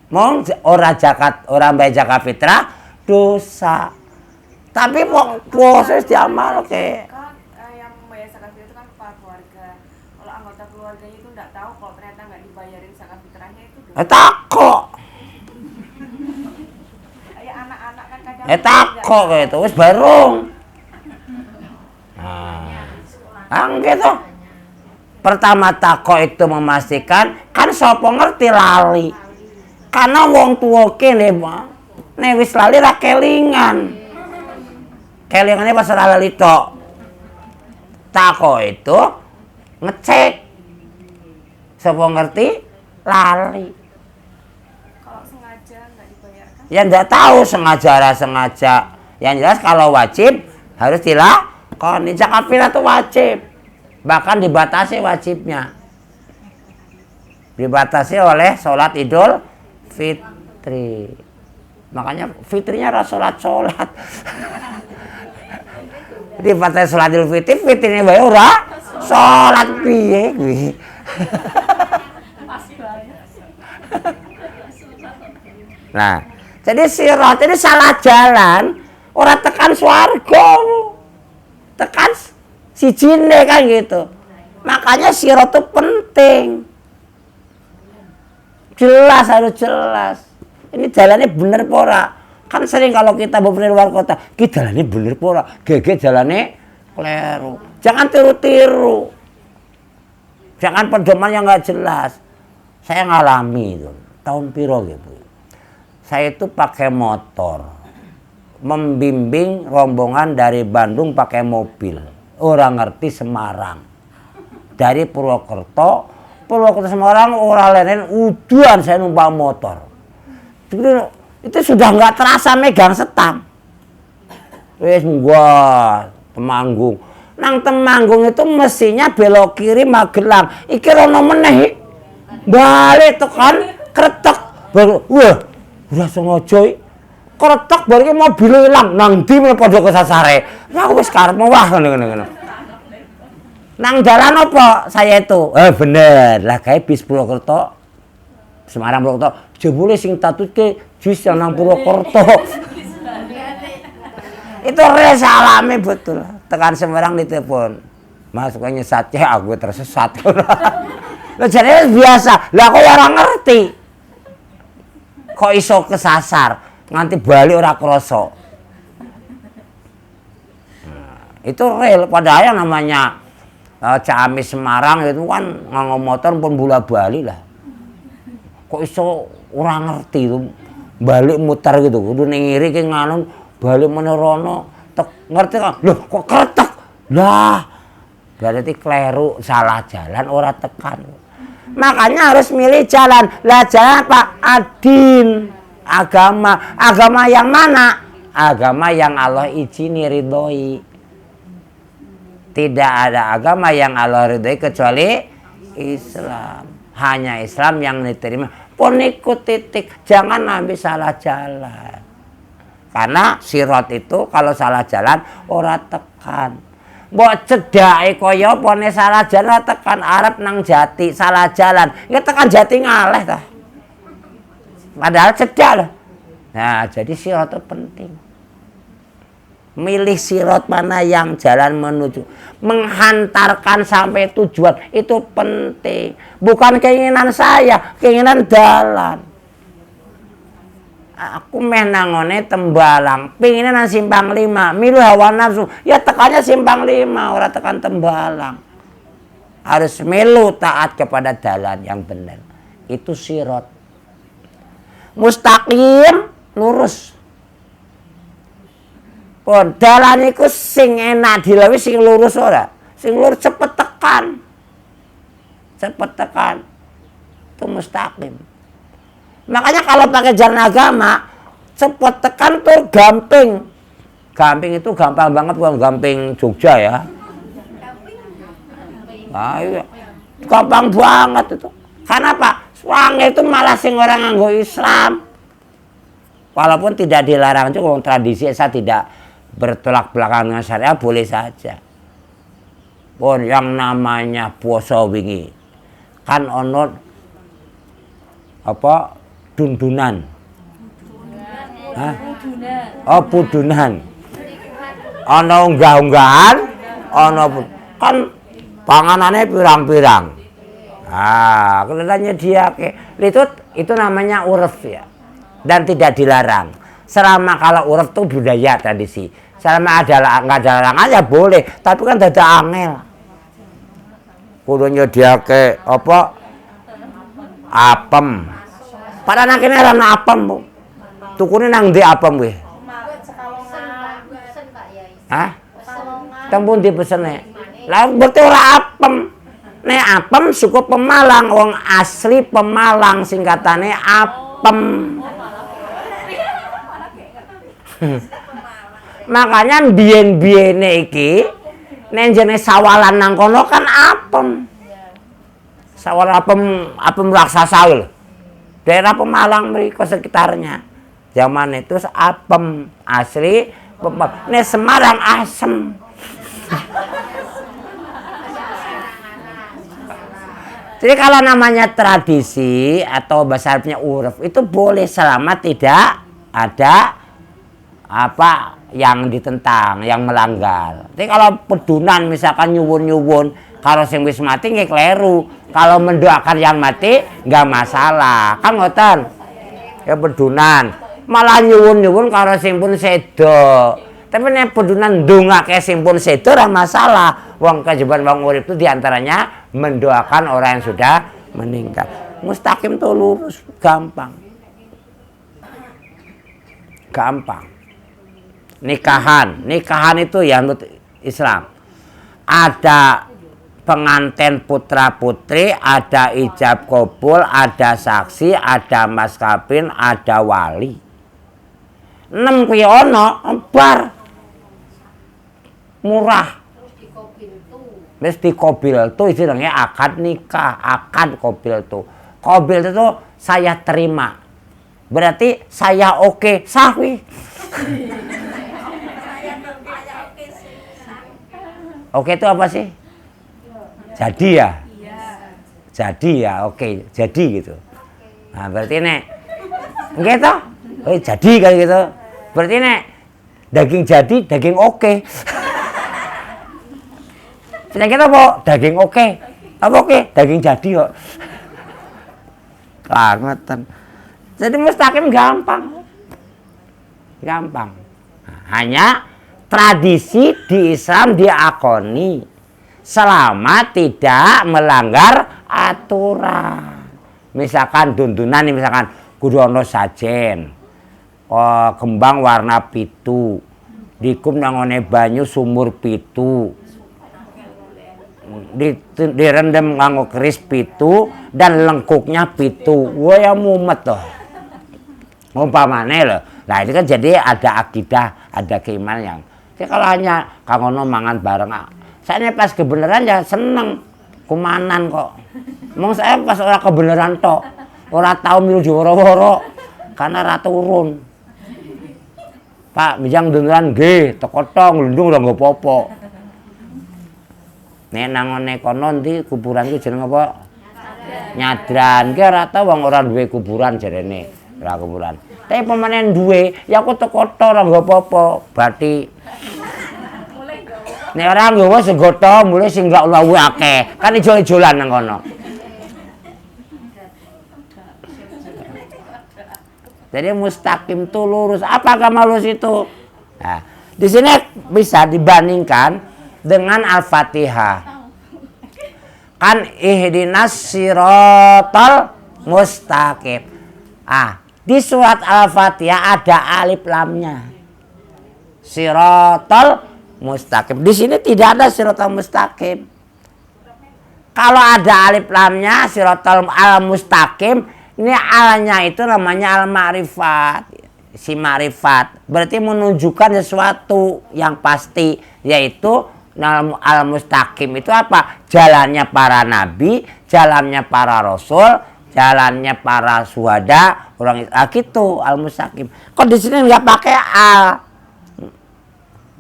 Mong ora zakat, orang bayar zakat fitrah dosa. Tapi poso wis diamal ke. Kan yang membayar zakat fitrah itu kan kepala keluarga. Kalau anggota keluarganya itu nggak tahu kalau ternyata nggak dibayarin zakat fitrahnya itu dosa. Takok. Ya anak-anak kan kadang Takok gitu, wis barung. Nah, gitu. Pertama takok itu memastikan kan sapa ngerti lali. Karena wong tuwa kene, nek wis lali ra kelingan. Kelingane pas ora lali tok. Takok itu ngecek. Sapa ngerti lali. kalau sengaja nggak dibayarkan. Ya nggak tahu sengaja ora sengaja. Yang jelas kalau wajib harus dilakoni. Zakat fitrah itu wajib. Bahkan dibatasi wajibnya. Dibatasi oleh sholat Idul Fitri. Makanya fitrinya ora sholat. Dibatasi sholat Idul Fitri, fitrinya bae ora sholat piye kuwi. Pasti banget. Nah, jadi sirat ini salah jalan, ora tekan swarga. Tekan sijine kan gitu. Makanya sirat itu penting. Jelas, harus jelas. Ini jalannya bener apa ora? Kan sering kalau kita beberapa luar kota, kita jalannya bener apa ora? Gege jalannya keliru. Jangan tiru-tiru. Jangan pedoman yang nggak jelas. Saya ngalami itu tahun piro gitu. Saya itu pakai motor, membimbing rombongan dari Bandung pakai mobil. Orang ngerti Semarang. Dari Purwokerto Semarang orang lain uduan saya numpak motor. Itu sudah nggak terasa megang setang. Wes gua Temanggung. Nang Temanggung itu mestinya belok kiri Magelang. Iki rono meneh. Balik tekan kretek. Baru wah, udah sengaja kretek baru mobil hilang. Nang ndi padha kesasare. Ya wis karepmu wah ngono. Nang jalan apa saya itu? Bener lah kayak bis Purwokerto Semarang Purwokerto. Jebule sing tatutke bis yang nang Purwokerto. Itu res alami betul. Tekan Semarang ditelepon. Mas kok nyesat ya aku tersesat. Lah jane biasa. Lah kok ora ngerti. Kok iso kesasar nganti balik ora krasa. Itu real padahal yang namanya Ciamis Semarang itu kan nganggo motor pun bola-bali lah. Kok iso ora ngerti itu balik muter gitu. Kudu ning ngiri ki nganu balik menerono ngerti kan? Loh kok kretek? Lah berarti kleru salah jalan ora tekan. Makanya harus milih jalan. Lah jalan apa? Adin. Agama. Agama yang mana? Agama yang Allah izini ridhoi. Tidak ada agama yang Allah ridhoi kecuali Islam. Hanya Islam yang diterima. Pun ikut titik. Jangan ambil salah jalan. Karena sirat itu kalau salah jalan ora tekan. Mbok cedhake kaya pone salah jalan tekan arep nang Jati salah jalan. Ya tekan Jati ngaleh ta. Padahal cedak loh. Nah, jadi sirat itu penting. Milih sirat mana yang jalan menuju menghantarkan sampai tujuan itu penting. Bukan keinginan saya, keinginan dalan. Aku meh nangone Tembalang, pinginnya nang Simpang 5, milu hawa nafsu, ya tekannya Simpang 5, ora tekan Tembalang. Harus milu taat kepada dalan yang benar. Itu sirat. Mustaqim, lurus. Pun dalan iku sing enak dilawi sing lurus ora. Sing lurus cepet tekan. Cepet tekan. Itu mustaqim. Makanya kalau pakai jalan agama, cepet tekan tuh gamping. Gamping itu gampang banget, bukan gamping Jogja ya. Nah, iya. Gampang banget itu. Karena apa? Wong itu malah sing orang nganggo Islam, Walaupun tidak dilarang juga, tradisi saya tidak bertolak belakang dengan syariat, boleh saja. Pun yang namanya puasa wingi kan ono apa dundunan. Hah? Oh pudunan. Ono unggah-unggahan, ono kan panganannya pirang-pirang. Ah, kelihatannya dia itu namanya uruf ya. Dan tidak dilarang. Selama kalau uruf itu budaya tradisi. Selama nggak ada larangan ya boleh. Tapi kan tidak angel. Kudunya dia ke apa? Apem. Pada akhirnya rana apem bu. Tukune nang di apem weh. Hah? Tempun dipesene. Lah berarti ora apem. Nek apem suku Pemalang, wong asli Pemalang singkatane apem. Makanya biyen-biyene iki nek jenis sawalan nang kono kan apem. Sawalan apem raksasa lho. Daerah Pemalang mriko sekitarnya. Zaman itu apem asli nek Semarang asem. Jadi kalau namanya tradisi atau bahasa Arabnya uruf itu boleh selama tidak ada apa yang ditentang, yang melanggar. Jadi kalau pedunan misalkan nyuwun-nyuwun, kalau sing wis mati nggih kleru. Kalau mendoakan yang mati nggak masalah. Kan ngoten. Ya pedunan. Malah nyuwun-nyuwun kalau sing pun sedo. Tapi nek pedunan ndongake sing pun sedo ora masalah. Wong kejeban wong urip itu diantaranya mendoakan orang yang sudah meninggal. Mustaqim tuh lurus, gampang. Gampang. Nikahan itu ya menurut Islam. Ada pengantin putra putri, ada ijab kabul, ada saksi, ada mas kawin, ada wali. 6 kuwi ana bar. Murah. Wis dikobil tuh istilahnya akad nikah, akad kobil tuh. Kobil itu saya terima. Berarti saya oke, sahwi. Oke itu apa sih? Jadi ya? Jadi ya, oke. Jadi gitu. Nah berarti nek nggih toh? Oh jadi kayak gitu. Berarti nek daging jadi, daging oke. Sedangkan apa? Daging oke. Apa oke? Daging jadi kok. Kangetan. Jadi mustaqim gampang. Gampang. Nah, hanya tradisi di Islam diakoni selama tidak melanggar aturan. Misalkan dundunan nih, misalkan kudu ana sajen. Oh, kembang warna pitu. Dikum nangone banyu sumur pitu. Direndam nganggo keris pitu dan lengkuknya pitu. Wah ya mumet toh. Umpamane lho. Nah ini kan jadi ada akidah, ada keimanan yang. Jadi kalau hanya kangono mangan bareng, saya pas kebenaran ya seneng kumanan kok. Mong saya pas ora kebenaran tok, ora tahu milu woro-woro karena ra turun. Pak, mijang dengeran nggih, teko tok nglundung ora nggo apa-apa. Nek nangone kono ndi kuburan ku jeneng apa? Nyadran. Ki ora tau wong ora duwe kuburan jarene, ora kuburan. Tapi pemanen duwe, ya aku teko tok ora nggo apa-apa, bathi. Nek ora nggawa segoto, mulai sing gak luwe akeh. Kan ijol-ijolan nang kono. Jadi mustaqim itu lurus. Apa agama lurus itu? Nah, di sini bisa dibandingkan dengan Al-Fatihah. Kan ihdinas siratal mustaqim. Di surat Al-Fatihah ada alif lamnya. Siratal mustaqim. Di sini tidak ada siratal mustaqim. Kalau ada alif lamnya siratal al-mustaqim, ini alnya itu namanya al-ma'rifat. Si ma'rifat berarti menunjukkan sesuatu yang pasti, yaitu al-mustaqim itu apa? Jalannya para nabi, jalannya para rasul, jalannya para syuhada orang gitu al-mustaqim. Kok di sini nggak pakai al?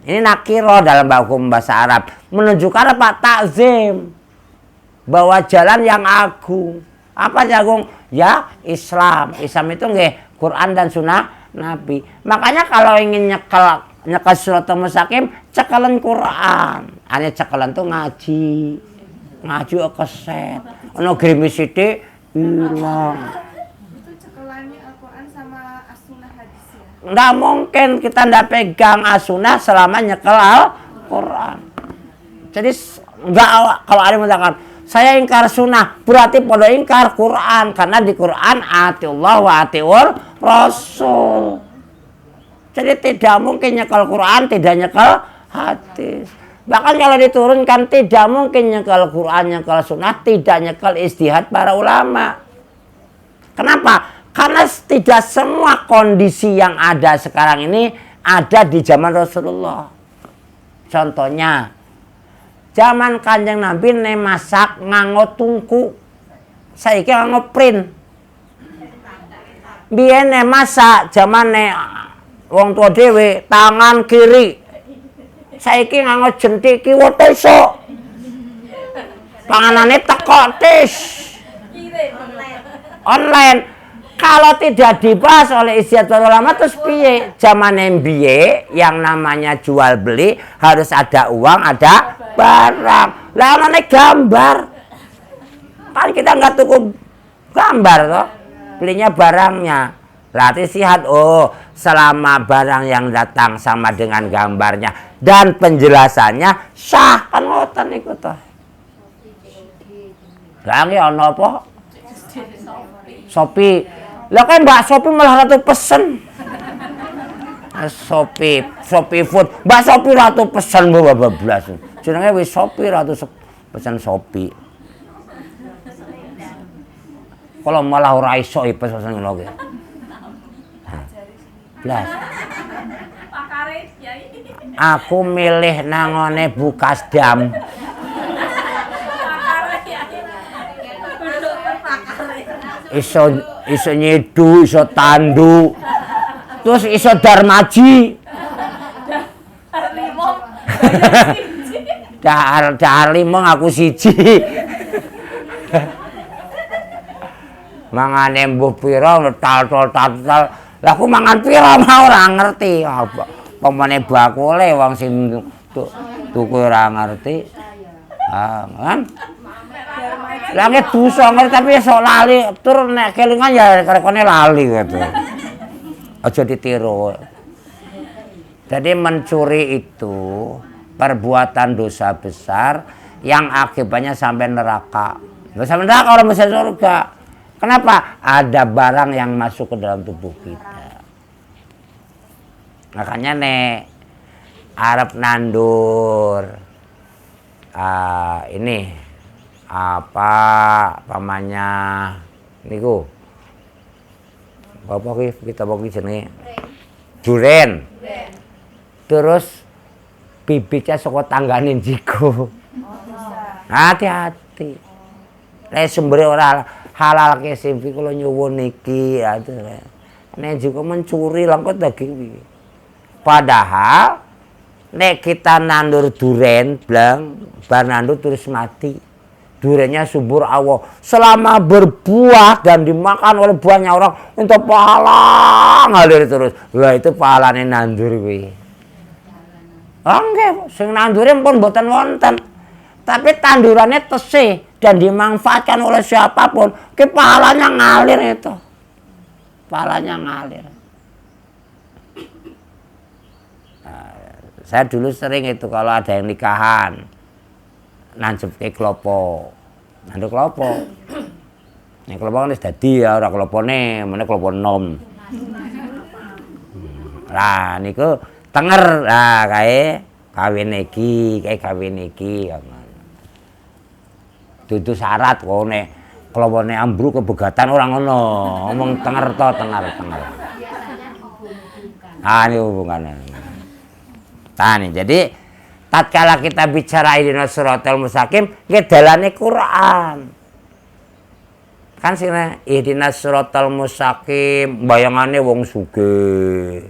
Ini nakiro dalam hukum bahasa Arab menunjukkan apa? Takzim, bahwa jalan yang agung. Apa jagung? Ya Islam. Islam itu nggih Quran dan Sunnah Nabi. Makanya kalau ingin nyekel Siratal Mustaqim, cekelan Quran. Ane cekelan tuh ngaji keset. Ono grimis sithik hilang. Itu cekelannya Al-Quran sama As-Sunnah hadis ya? Nggak mungkin kita ndak pegang As-Sunnah selama nyekel Al-Quran. Jadi nggak, kalau ada yang mengatakan saya ingkar sunnah, berarti pada ingkar Quran, karena di Quran atiullah wa atiur rasul. Jadi tidak mungkin nyekel Quran, tidak nyekel hadis. Bahkan kalau diturunkan tidak mungkin nyekel Quran, nyekel sunnah, tidak nyekel ijtihad para ulama. Kenapa? Karena tidak semua kondisi yang ada sekarang ini ada di zaman Rasulullah. Contohnya, zaman Kanjeng Nabi ne masak nganggo tungku, saiki nganggo print. Biyen ne masak zaman ne wong tua dhewe tangan kiri, saiki nganggo jentik kiwa iso. Panganane teko tis. Online. Kalau tidak dibahas oleh istiadat ulama terus piye? Zaman MBA yang namanya jual beli harus ada uang, ada barang. Lah ana gambar. Kan kita nggak tuku gambar toh. Belinya barangnya. Berarti sihat, oh selama barang yang datang sama dengan gambarnya dan penjelasannya sah, kan ngoten niku toh. Lah nggih ana apa? Shopee. Lah kan Mbak Shopee malah ratu pesen. Shopee food. Mbak Shopee ratu pesen bablas. Jenenge wis Shopee ratu pesen Shopee. Kalau malah ora iso pesen ngono kuwi. Blas. Pakare Kyai. Aku milih nangone bukas dam. Iso nyedu, iso tandu, terus iso darmaji. Dahar limong aku siji. Mangane mbuh pira tal. Lah aku mangan pira mau ora ngerti. Pemane bakule wong sing tuku ora ngerti. Kan? Lah nek dosa ngerti tapi sok lali, tur nek kelingan ya krekone lali gitu. Aja ditiru. Jadi mencuri itu perbuatan dosa besar yang akibatnya sampai neraka. Sampai neraka orang bisa surga. Kenapa? Ada barang yang masuk ke dalam tubuh kita. Makanya nek arep nandur ini apa pamannya niku bapak kita bawa jenenge duren. Terus bibitnya saka tanggane jigo. Hati-hati. Nek sumbere ora halal ke simpi kula nyuwun niki nek juga mencuri langkot daging. Padahal nek kita nandur duren blang bar nandur terus mati. Durennya subur Allah. Selama berbuah dan dimakan oleh buahnya orang, untuk pahala ngalir terus. Wah itu pahalane nandur kuwi. Nggih, sing nandure pun mboten wonten. Tapi tandurannya tesih dan dimanfaatkan oleh siapapun, ke pahalanya ngalir itu. Pahalanya ngalir. Saya dulu sering itu kalau ada yang nikahan nancep ke klopo, nandur klopo. Nek klopo wis dadi ya ora klopone, meneh klopo nom. Lah niku tenger lah kae kawin iki, dudu syarat kok nek klopone ambruk kebegatan ora ngono. Ngomong tenger to, tenger. Ini hubungannya. Tani, jadi tatkala kita bicara ihdinas siratal mustaqim, nggih dalane Quran. Kan sine ihdinas siratal mustaqim bayangane wong sugih.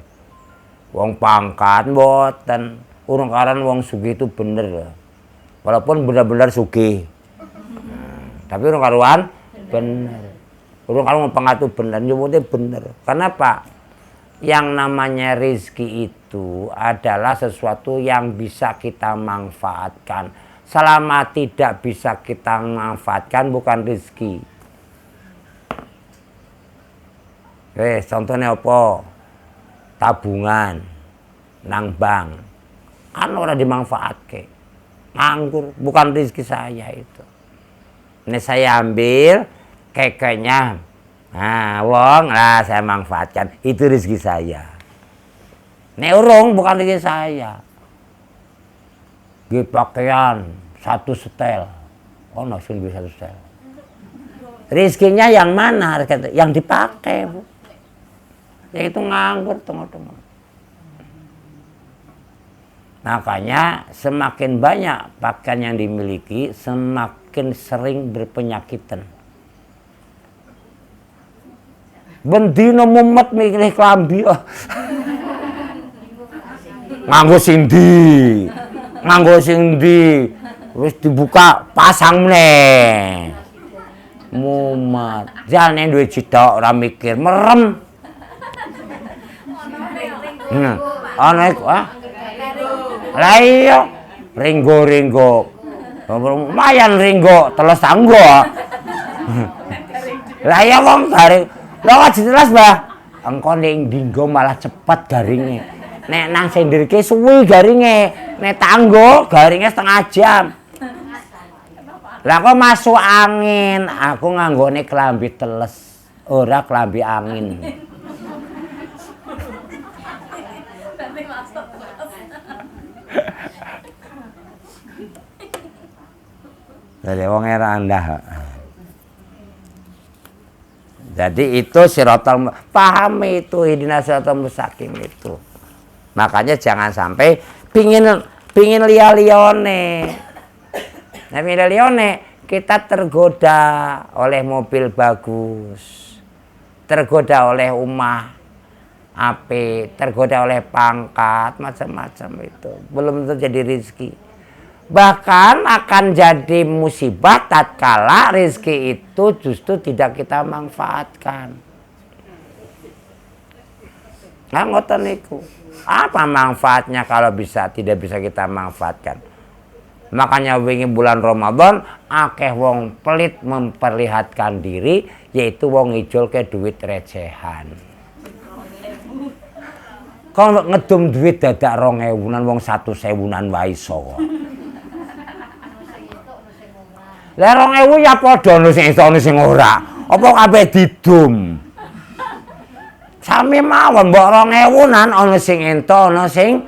Wong pangkat mboten. Urung karan wong sugih itu bener. Walaupun benar-benar sugih. Tapi urung karuan bener. Urung karuan pangkat itu bener, nyebutnya bener. Kenapa? Yang namanya rezeki itu adalah sesuatu yang bisa kita manfaatkan. Selama tidak bisa kita manfaatkan bukan rezeki. Contohnya apa? Tabungan nang bank kan ora dimanfaatke. Nganggur, bukan rezeki saya itu. Ini saya ambil kekenya. Nah, wong lah saya manfaatkan. Itu rezeki saya. Nek urung bukan rezeki saya. Di pakaian 1 setel. Oh, nasi bisa 1 setel. Rezekinya yang mana? Yang dipakai, Bu. Ya itu nganggur tengok-tengok. Makanya semakin banyak pakaian yang dimiliki, semakin sering berpenyakitan. Bendino mumet milih klambi. Nganggo sindi. Wis dibuka pasang meneh. Mumet. Jane duwe cidok ora mikir, merem. Ana iku lah iya ringgo lumayan ringgo teles tanggo. Lah iya wong garing lho aja teles Mbah engko ning dinggo malah cepet garinge nek nang sendirke suwi garinge nek tanggo garinge setengah jam. Lah kok masuk angin aku nganggone klambi teles ora klambi angin. Dari wong era Anda. Jadi itu siratal pahami itu ihdinas siratal mustaqim itu. Makanya jangan sampai pingin liya-liyane. Nah, liya-liyane kita tergoda oleh mobil bagus. Tergoda oleh rumah apik, tergoda oleh pangkat, macam-macam itu. Belum tentu jadi rezeki. Bahkan akan jadi musibah tatkala rezeki itu justru tidak kita manfaatkan. Nah, ngoten niku. Apa manfaatnya kalau tidak bisa kita manfaatkan? Makanya wingi bulan Ramadan akeh wong pelit memperlihatkan diri, yaitu wong ngijolke duit recehan. Kalau ngedum duit dadak 2.000-an wong 1.000-an wae iso. Lah 2.000 ya padha ono sing iso ono sing ora. Apa kabeh didum? Sami mawon mbok 2.000-an ono sing ento ono sing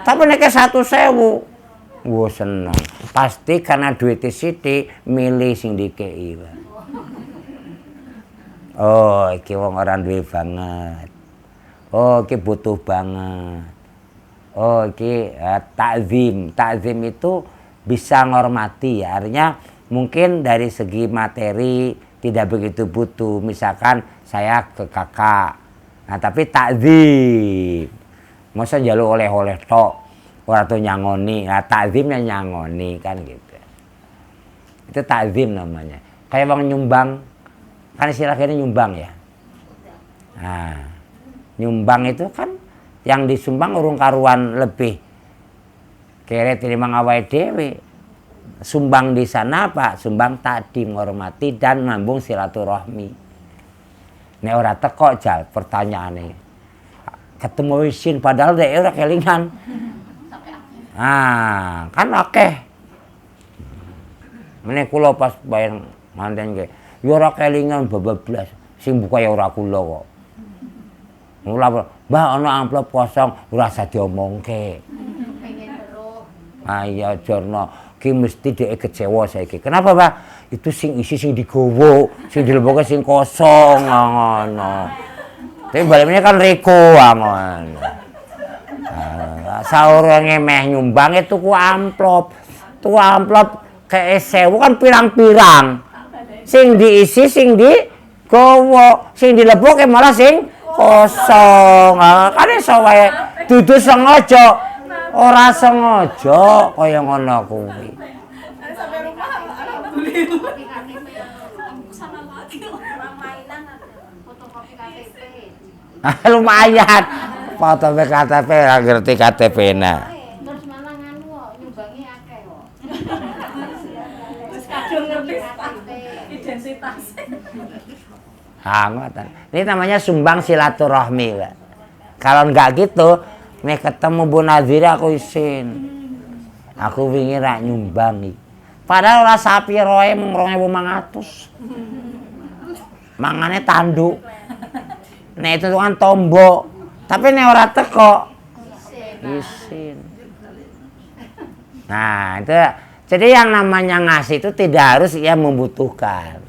tapi nek 1.000 wo seneng. Pasti karena duitnya sithik milih sing dikei. Oh, iki wong ora duwe banget. Oh, iki butuh banget. Oh, iki takzim. Takzim itu bisa ngormati ya. Artinya mungkin dari segi materi tidak begitu butuh. Misalkan saya ke kakak. Nah, tapi takzim. Masa njaluk oleh-oleh tok. Ora tuh nyangoni. Nah, takzimnya nyangoni kan gitu. Itu takzim namanya. Kayak bang nyumbang. Kan istilahnya nyumbang ya. Nah, nyumbang itu kan yang disumbang urung karuan lebih kere terima ngawai dewe. Sumbang di sana apa? Sumbang takdim, menghormati dan nambung silaturahmi. Nek ora teko jal pertanyaane. Ketemu isin padahal dhek ora kelingan. Ah, kan akeh. Meneh kula pas bayar manten ge, ya ora kelingan bablas. Sing buka ya ora kula kok. Mula, Mbah ana amplop kosong ora usah diomongke. Pengen terus. Ayo Jorno, ki mesti dhek kecewa saiki. Kenapa, Mbah? Itu sing isi sing digowo, sing dileboke sing kosong ngono. Tapi balemnya kan reko ngono. Saurunge meh nyumbang tuku amplop. Tuku amplop kayak 1.000 kan pirang-pirang. Sing diisi sing digawa, sing dilebokke malah sing kosong. Kan iso wae dudu sengaja, ora sengaja kaya ngono kuwi. Sampai rumah alhamdulillah. Sana lagi. Mainan ada fotokopi KTP. Lumayan. Foto KTP ora ngerti KTP nah. Terus malah nganu kok nyumbangi akeh kok. Terus kadung ngerti KTP. identitas. Ngoten. Ini namanya sumbang silaturahmi, Pak. Kalau enggak gitu, nek ketemu Bu Nazira aku isin. Aku wingi rak nyumbangi. Padahal ora sapi roe mung 2.500. Mangane tanduk. Nek itu kan tombok. Tapi nek ora teko isin. Nah, itu jadi yang namanya ngasih itu tidak harus ia membutuhkan.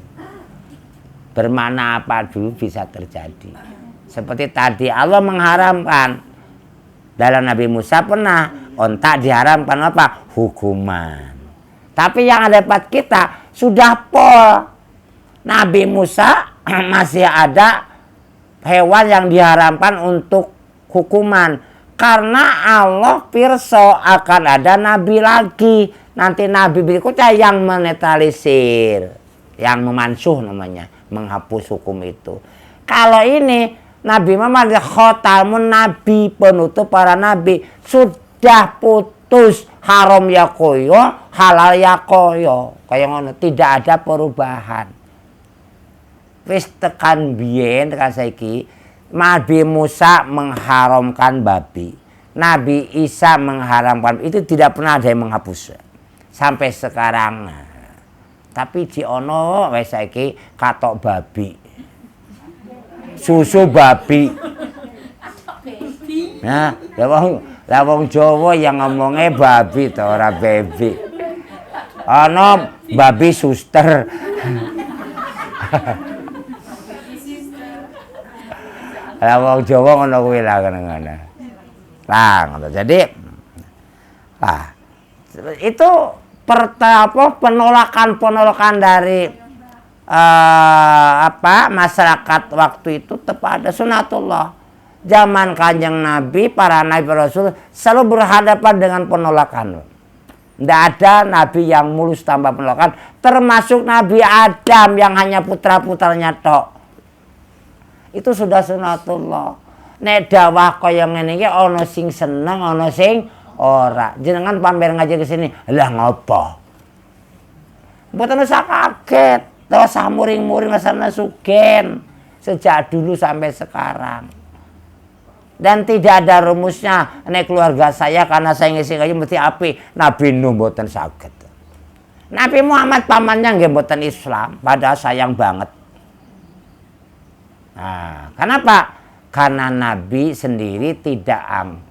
Bermana apa dulu bisa terjadi. Seperti tadi Allah mengharamkan. Dalam Nabi Musa pernah onta diharamkan apa? Hukuman. Tapi yang ada pada kita sudah pol. Nabi Musa masih ada hewan yang diharamkan untuk hukuman. Karena Allah pirsa akan ada nabi lagi. Nanti nabi berikutnya yang menetralisir. Yang memansuh namanya. Menghapus hukum itu. Kalau ini Nabi Muhammad khotamun nabi, penutup para nabi, sudah putus haram ya koyo, halal ya koyo. Kayak ngono, tidak ada perubahan. Wis tekan biyen tekan saiki Nabi Musa mengharamkan babi. Nabi Isa mengharamkan, itu tidak pernah ada yang menghapus sampai sekarang. Tapi di ono wis saiki katok babi. Susu babi. Nah, lah wong Jawa yang ngomongnya babi to ora baby. Ono babi suster. Lah wong Jawa ngono kuwi lah ngono. Lah ngono. Jadi itu penolakan dari masyarakat waktu itu tepat ada sunatullah. Zaman Kanjeng Nabi, para nabi rasul selalu berhadapan dengan penolakan. Tidak ada nabi yang mulus tanpa penolakan, termasuk Nabi Adam yang hanya putra-putranya tok. Itu sudah sunatullah. Nek dawah kaya ngene iki ana sing seneng, ana sing ora. Jenengan pamer ngaji ke sini, lah ngopo? Mboten usah kaget, usah muring-muring asana sugen sejak dulu sampai sekarang. Dan tidak ada rumusnya nek keluarga saya karena saya ngisi ngaji mesti api. Nabi Nuh mboten saged. Nabi Muhammad pamannya nggih mboten Islam, padahal sayang banget. Nah, kenapa? Karena Nabi sendiri tidak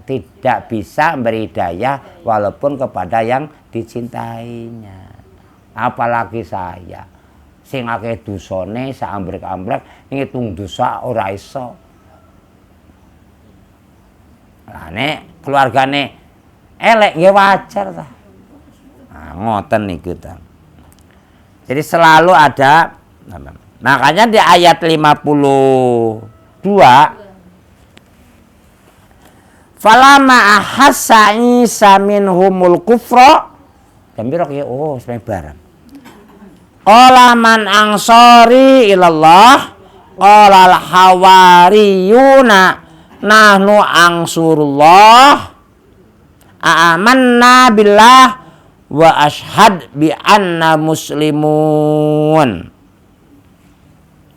bisa beri daya walaupun kepada yang dicintainya. Apalagi saya sing akeh dosane saambrek-ambrek ngitung dosa ora iso. Lah nek keluargane elek nggih wajar ta. Nah, ngoten niku ta. Jadi selalu ada, makanya di ayat 52 Falama ahassa Isa minhumul kufra jambirok ya sampai barang. Qala man ansari ilallah qala al hawariyuna nahnu angsurullah amanna billah wa ashhad bi anna muslimun.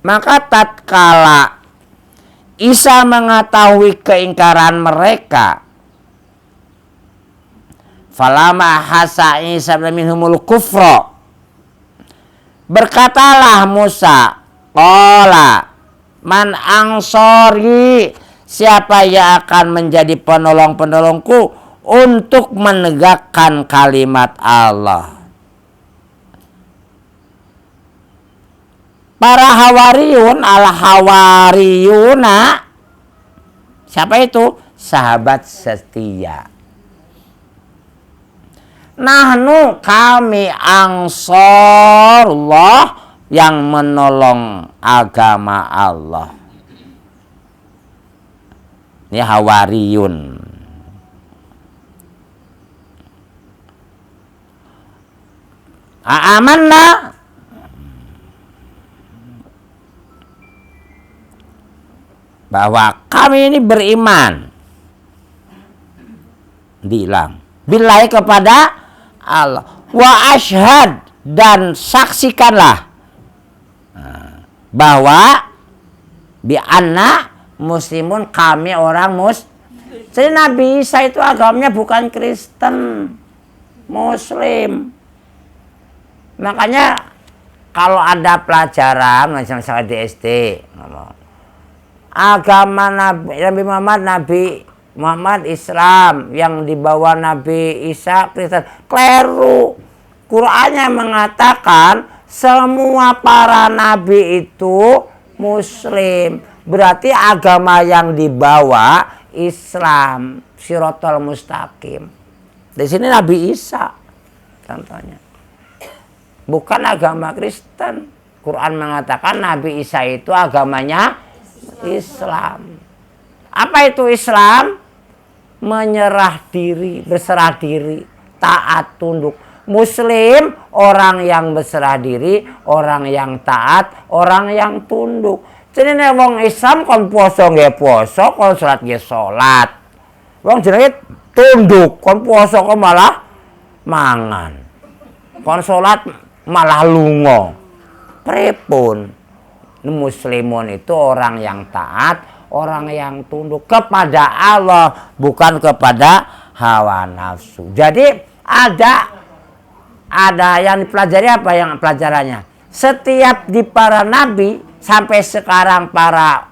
Maka tatkala Isa mengetahui keingkaran mereka, falama hasa Isa minhumul kufra, berkatalah Musa, qala man ansori, siapa yang akan menjadi penolong-penolongku untuk menegakkan kalimat Allah. Para hawariyun, al-hawariyuna, siapa itu? Sahabat setia. Nahnu kami ansarullah, yang menolong agama Allah. Ini Hawariyun. Amanna bahwa kami ini beriman. Bilang billahi kepada Allah, wa asyhad, dan saksikanlah bahwa bi anna muslimun, kami orang Jadi Nabi Isa itu agamanya bukan Kristen, Muslim. Makanya kalau ada pelajaran misalnya di SD, agama Nabi Muhammad Islam, yang dibawa Nabi Isa Kristen, keliru. Qur'annya mengatakan semua para nabi itu Muslim. Berarti agama yang dibawa Islam, Shiratal Mustaqim. Di sini Nabi Isa contohnya. Bukan agama Kristen. Quran mengatakan Nabi Isa itu agamanya Islam. Apa itu Islam? Menyerah diri, berserah diri, taat tunduk. Muslim, orang yang berserah diri, orang yang taat, orang yang tunduk. Jadi nek wong Islam kon poso nggih poso, kon salat nggih salat. Wong jenenge tunduk, kon poso kok malah mangan. Kon salat malah lunga. Pripun? Muslimun itu orang yang taat, orang yang tunduk kepada Allah, bukan kepada hawa nafsu. Jadi ada yang dipelajari, apa yang pelajarannya? Setiap di para nabi sampai sekarang, para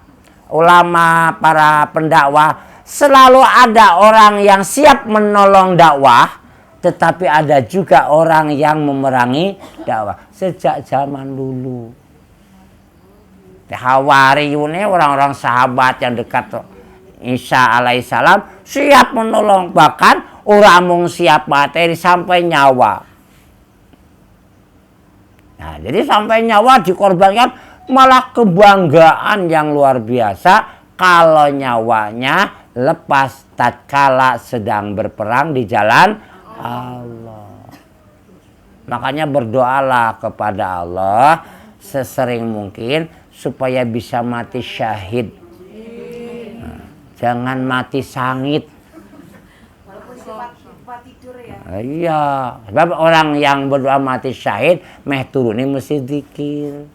ulama, para pendakwah, selalu ada orang yang siap menolong dakwah, tetapi ada juga orang yang memerangi dakwah sejak zaman dulu. Hawariyun, orang-orang sahabat yang dekat Isa alaihissalam siap menolong, bahkan orang mung siap materi sampai nyawa. Nah, jadi sampai nyawa dikorbankan, malah kebanggaan yang luar biasa kalau nyawanya lepas tatkala sedang berperang di jalan Allah. Makanya berdoalah kepada Allah sesering mungkin supaya bisa mati syahid. Nah, jangan mati sangit. Tidur ya. Iya, sebab orang yang berdoa mati syahid meh turunnya mesti zikir.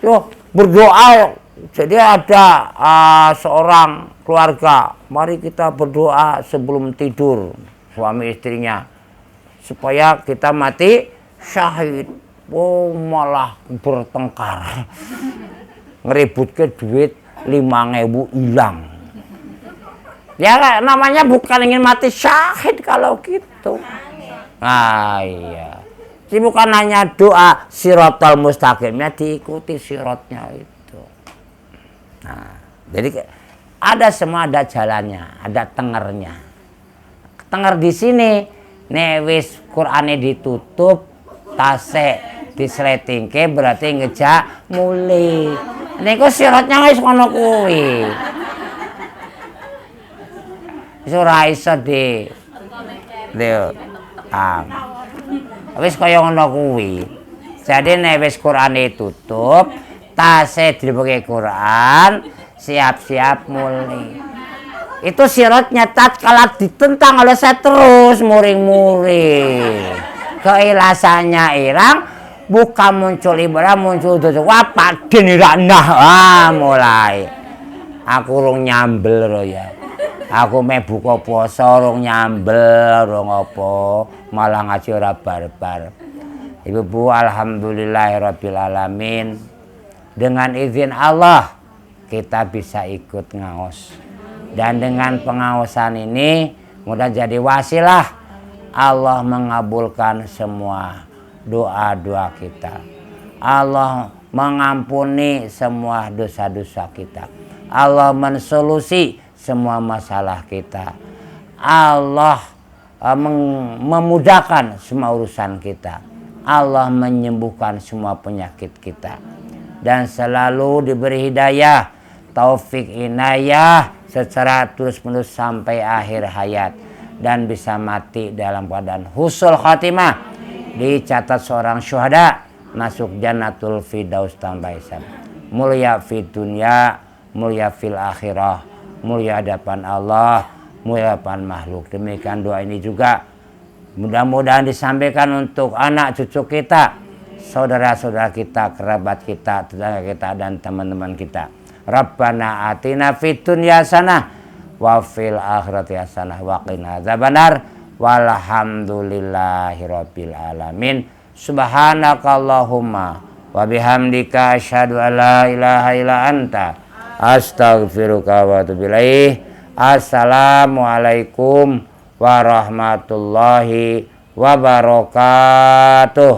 Yo, berdoa. Jadi ada seorang keluarga, mari kita berdoa sebelum tidur, suami istrinya, supaya kita mati syahid. Oh, malah bertengkar, ngeribut ke duit 5.000 hilang. Ya namanya bukan ingin mati syahid kalau gitu. Nah iya. Jadi bukan hanya doa Shiratal Mustaqimnya, diikuti sirotnya itu. Nah, jadi semua ada jalannya, ada tengernya. Tenger di sini, wis Qur'ane ditutup, tasek disletingke, berarti ngejak mulai. Niku sirotnya wis ngono kuwi. Ora iso wis kaya ngono kuwi. Jadi nek wis Qur'ane tutup, tase dibuke Qur'an, siap-siap mulai. Itu sirotnya tatkala ditentang oleh saya terus muring-muring. Keilasannya irang, bukan muncul ibadah, muncul tutup. Wah, paden ira nah, mulai. Aku rung nyambel ro ya. Aku meh buka puasa rung nyambel, rung apa, malah ngaji ora barbar. Ibu-ibu, alhamdulillahirabbil alamin. Dengan izin Allah kita bisa ikut ngaos. Dan dengan pengaosan ini mudah jadi wasilah Allah mengabulkan semua doa-doa kita. Allah mengampuni semua dosa-dosa kita. Allah mensolusi semua masalah kita. Allah memudahkan semua urusan kita. Allah menyembuhkan semua penyakit kita. Dan selalu diberi hidayah, taufik inayah secara terus-menerus sampai akhir hayat. Dan bisa mati dalam keadaan husnul khatimah. Dicatat seorang syuhada, masuk jannatul firdaus tanpa hisab. Mulia fid dunya, mulia fil akhirah, mulia hadapan Allah, mulia hadapan makhluk. Demikian doa ini juga mudah-mudahan disampaikan untuk anak cucu kita, saudara-saudara kita, kerabat kita, tetangga kita, dan teman-teman kita. Rabbana atina fid dunya hasanah wa fil akhirati hasanah wa qina adzabannar walhamdulillahirabbil alamin. Subhanakallahumma wa bihamdika asyhadu an la ilaha illa anta astaghfiruka wa atubu ilaik. Assalamualaikum warahmatullahi wabarakatuh.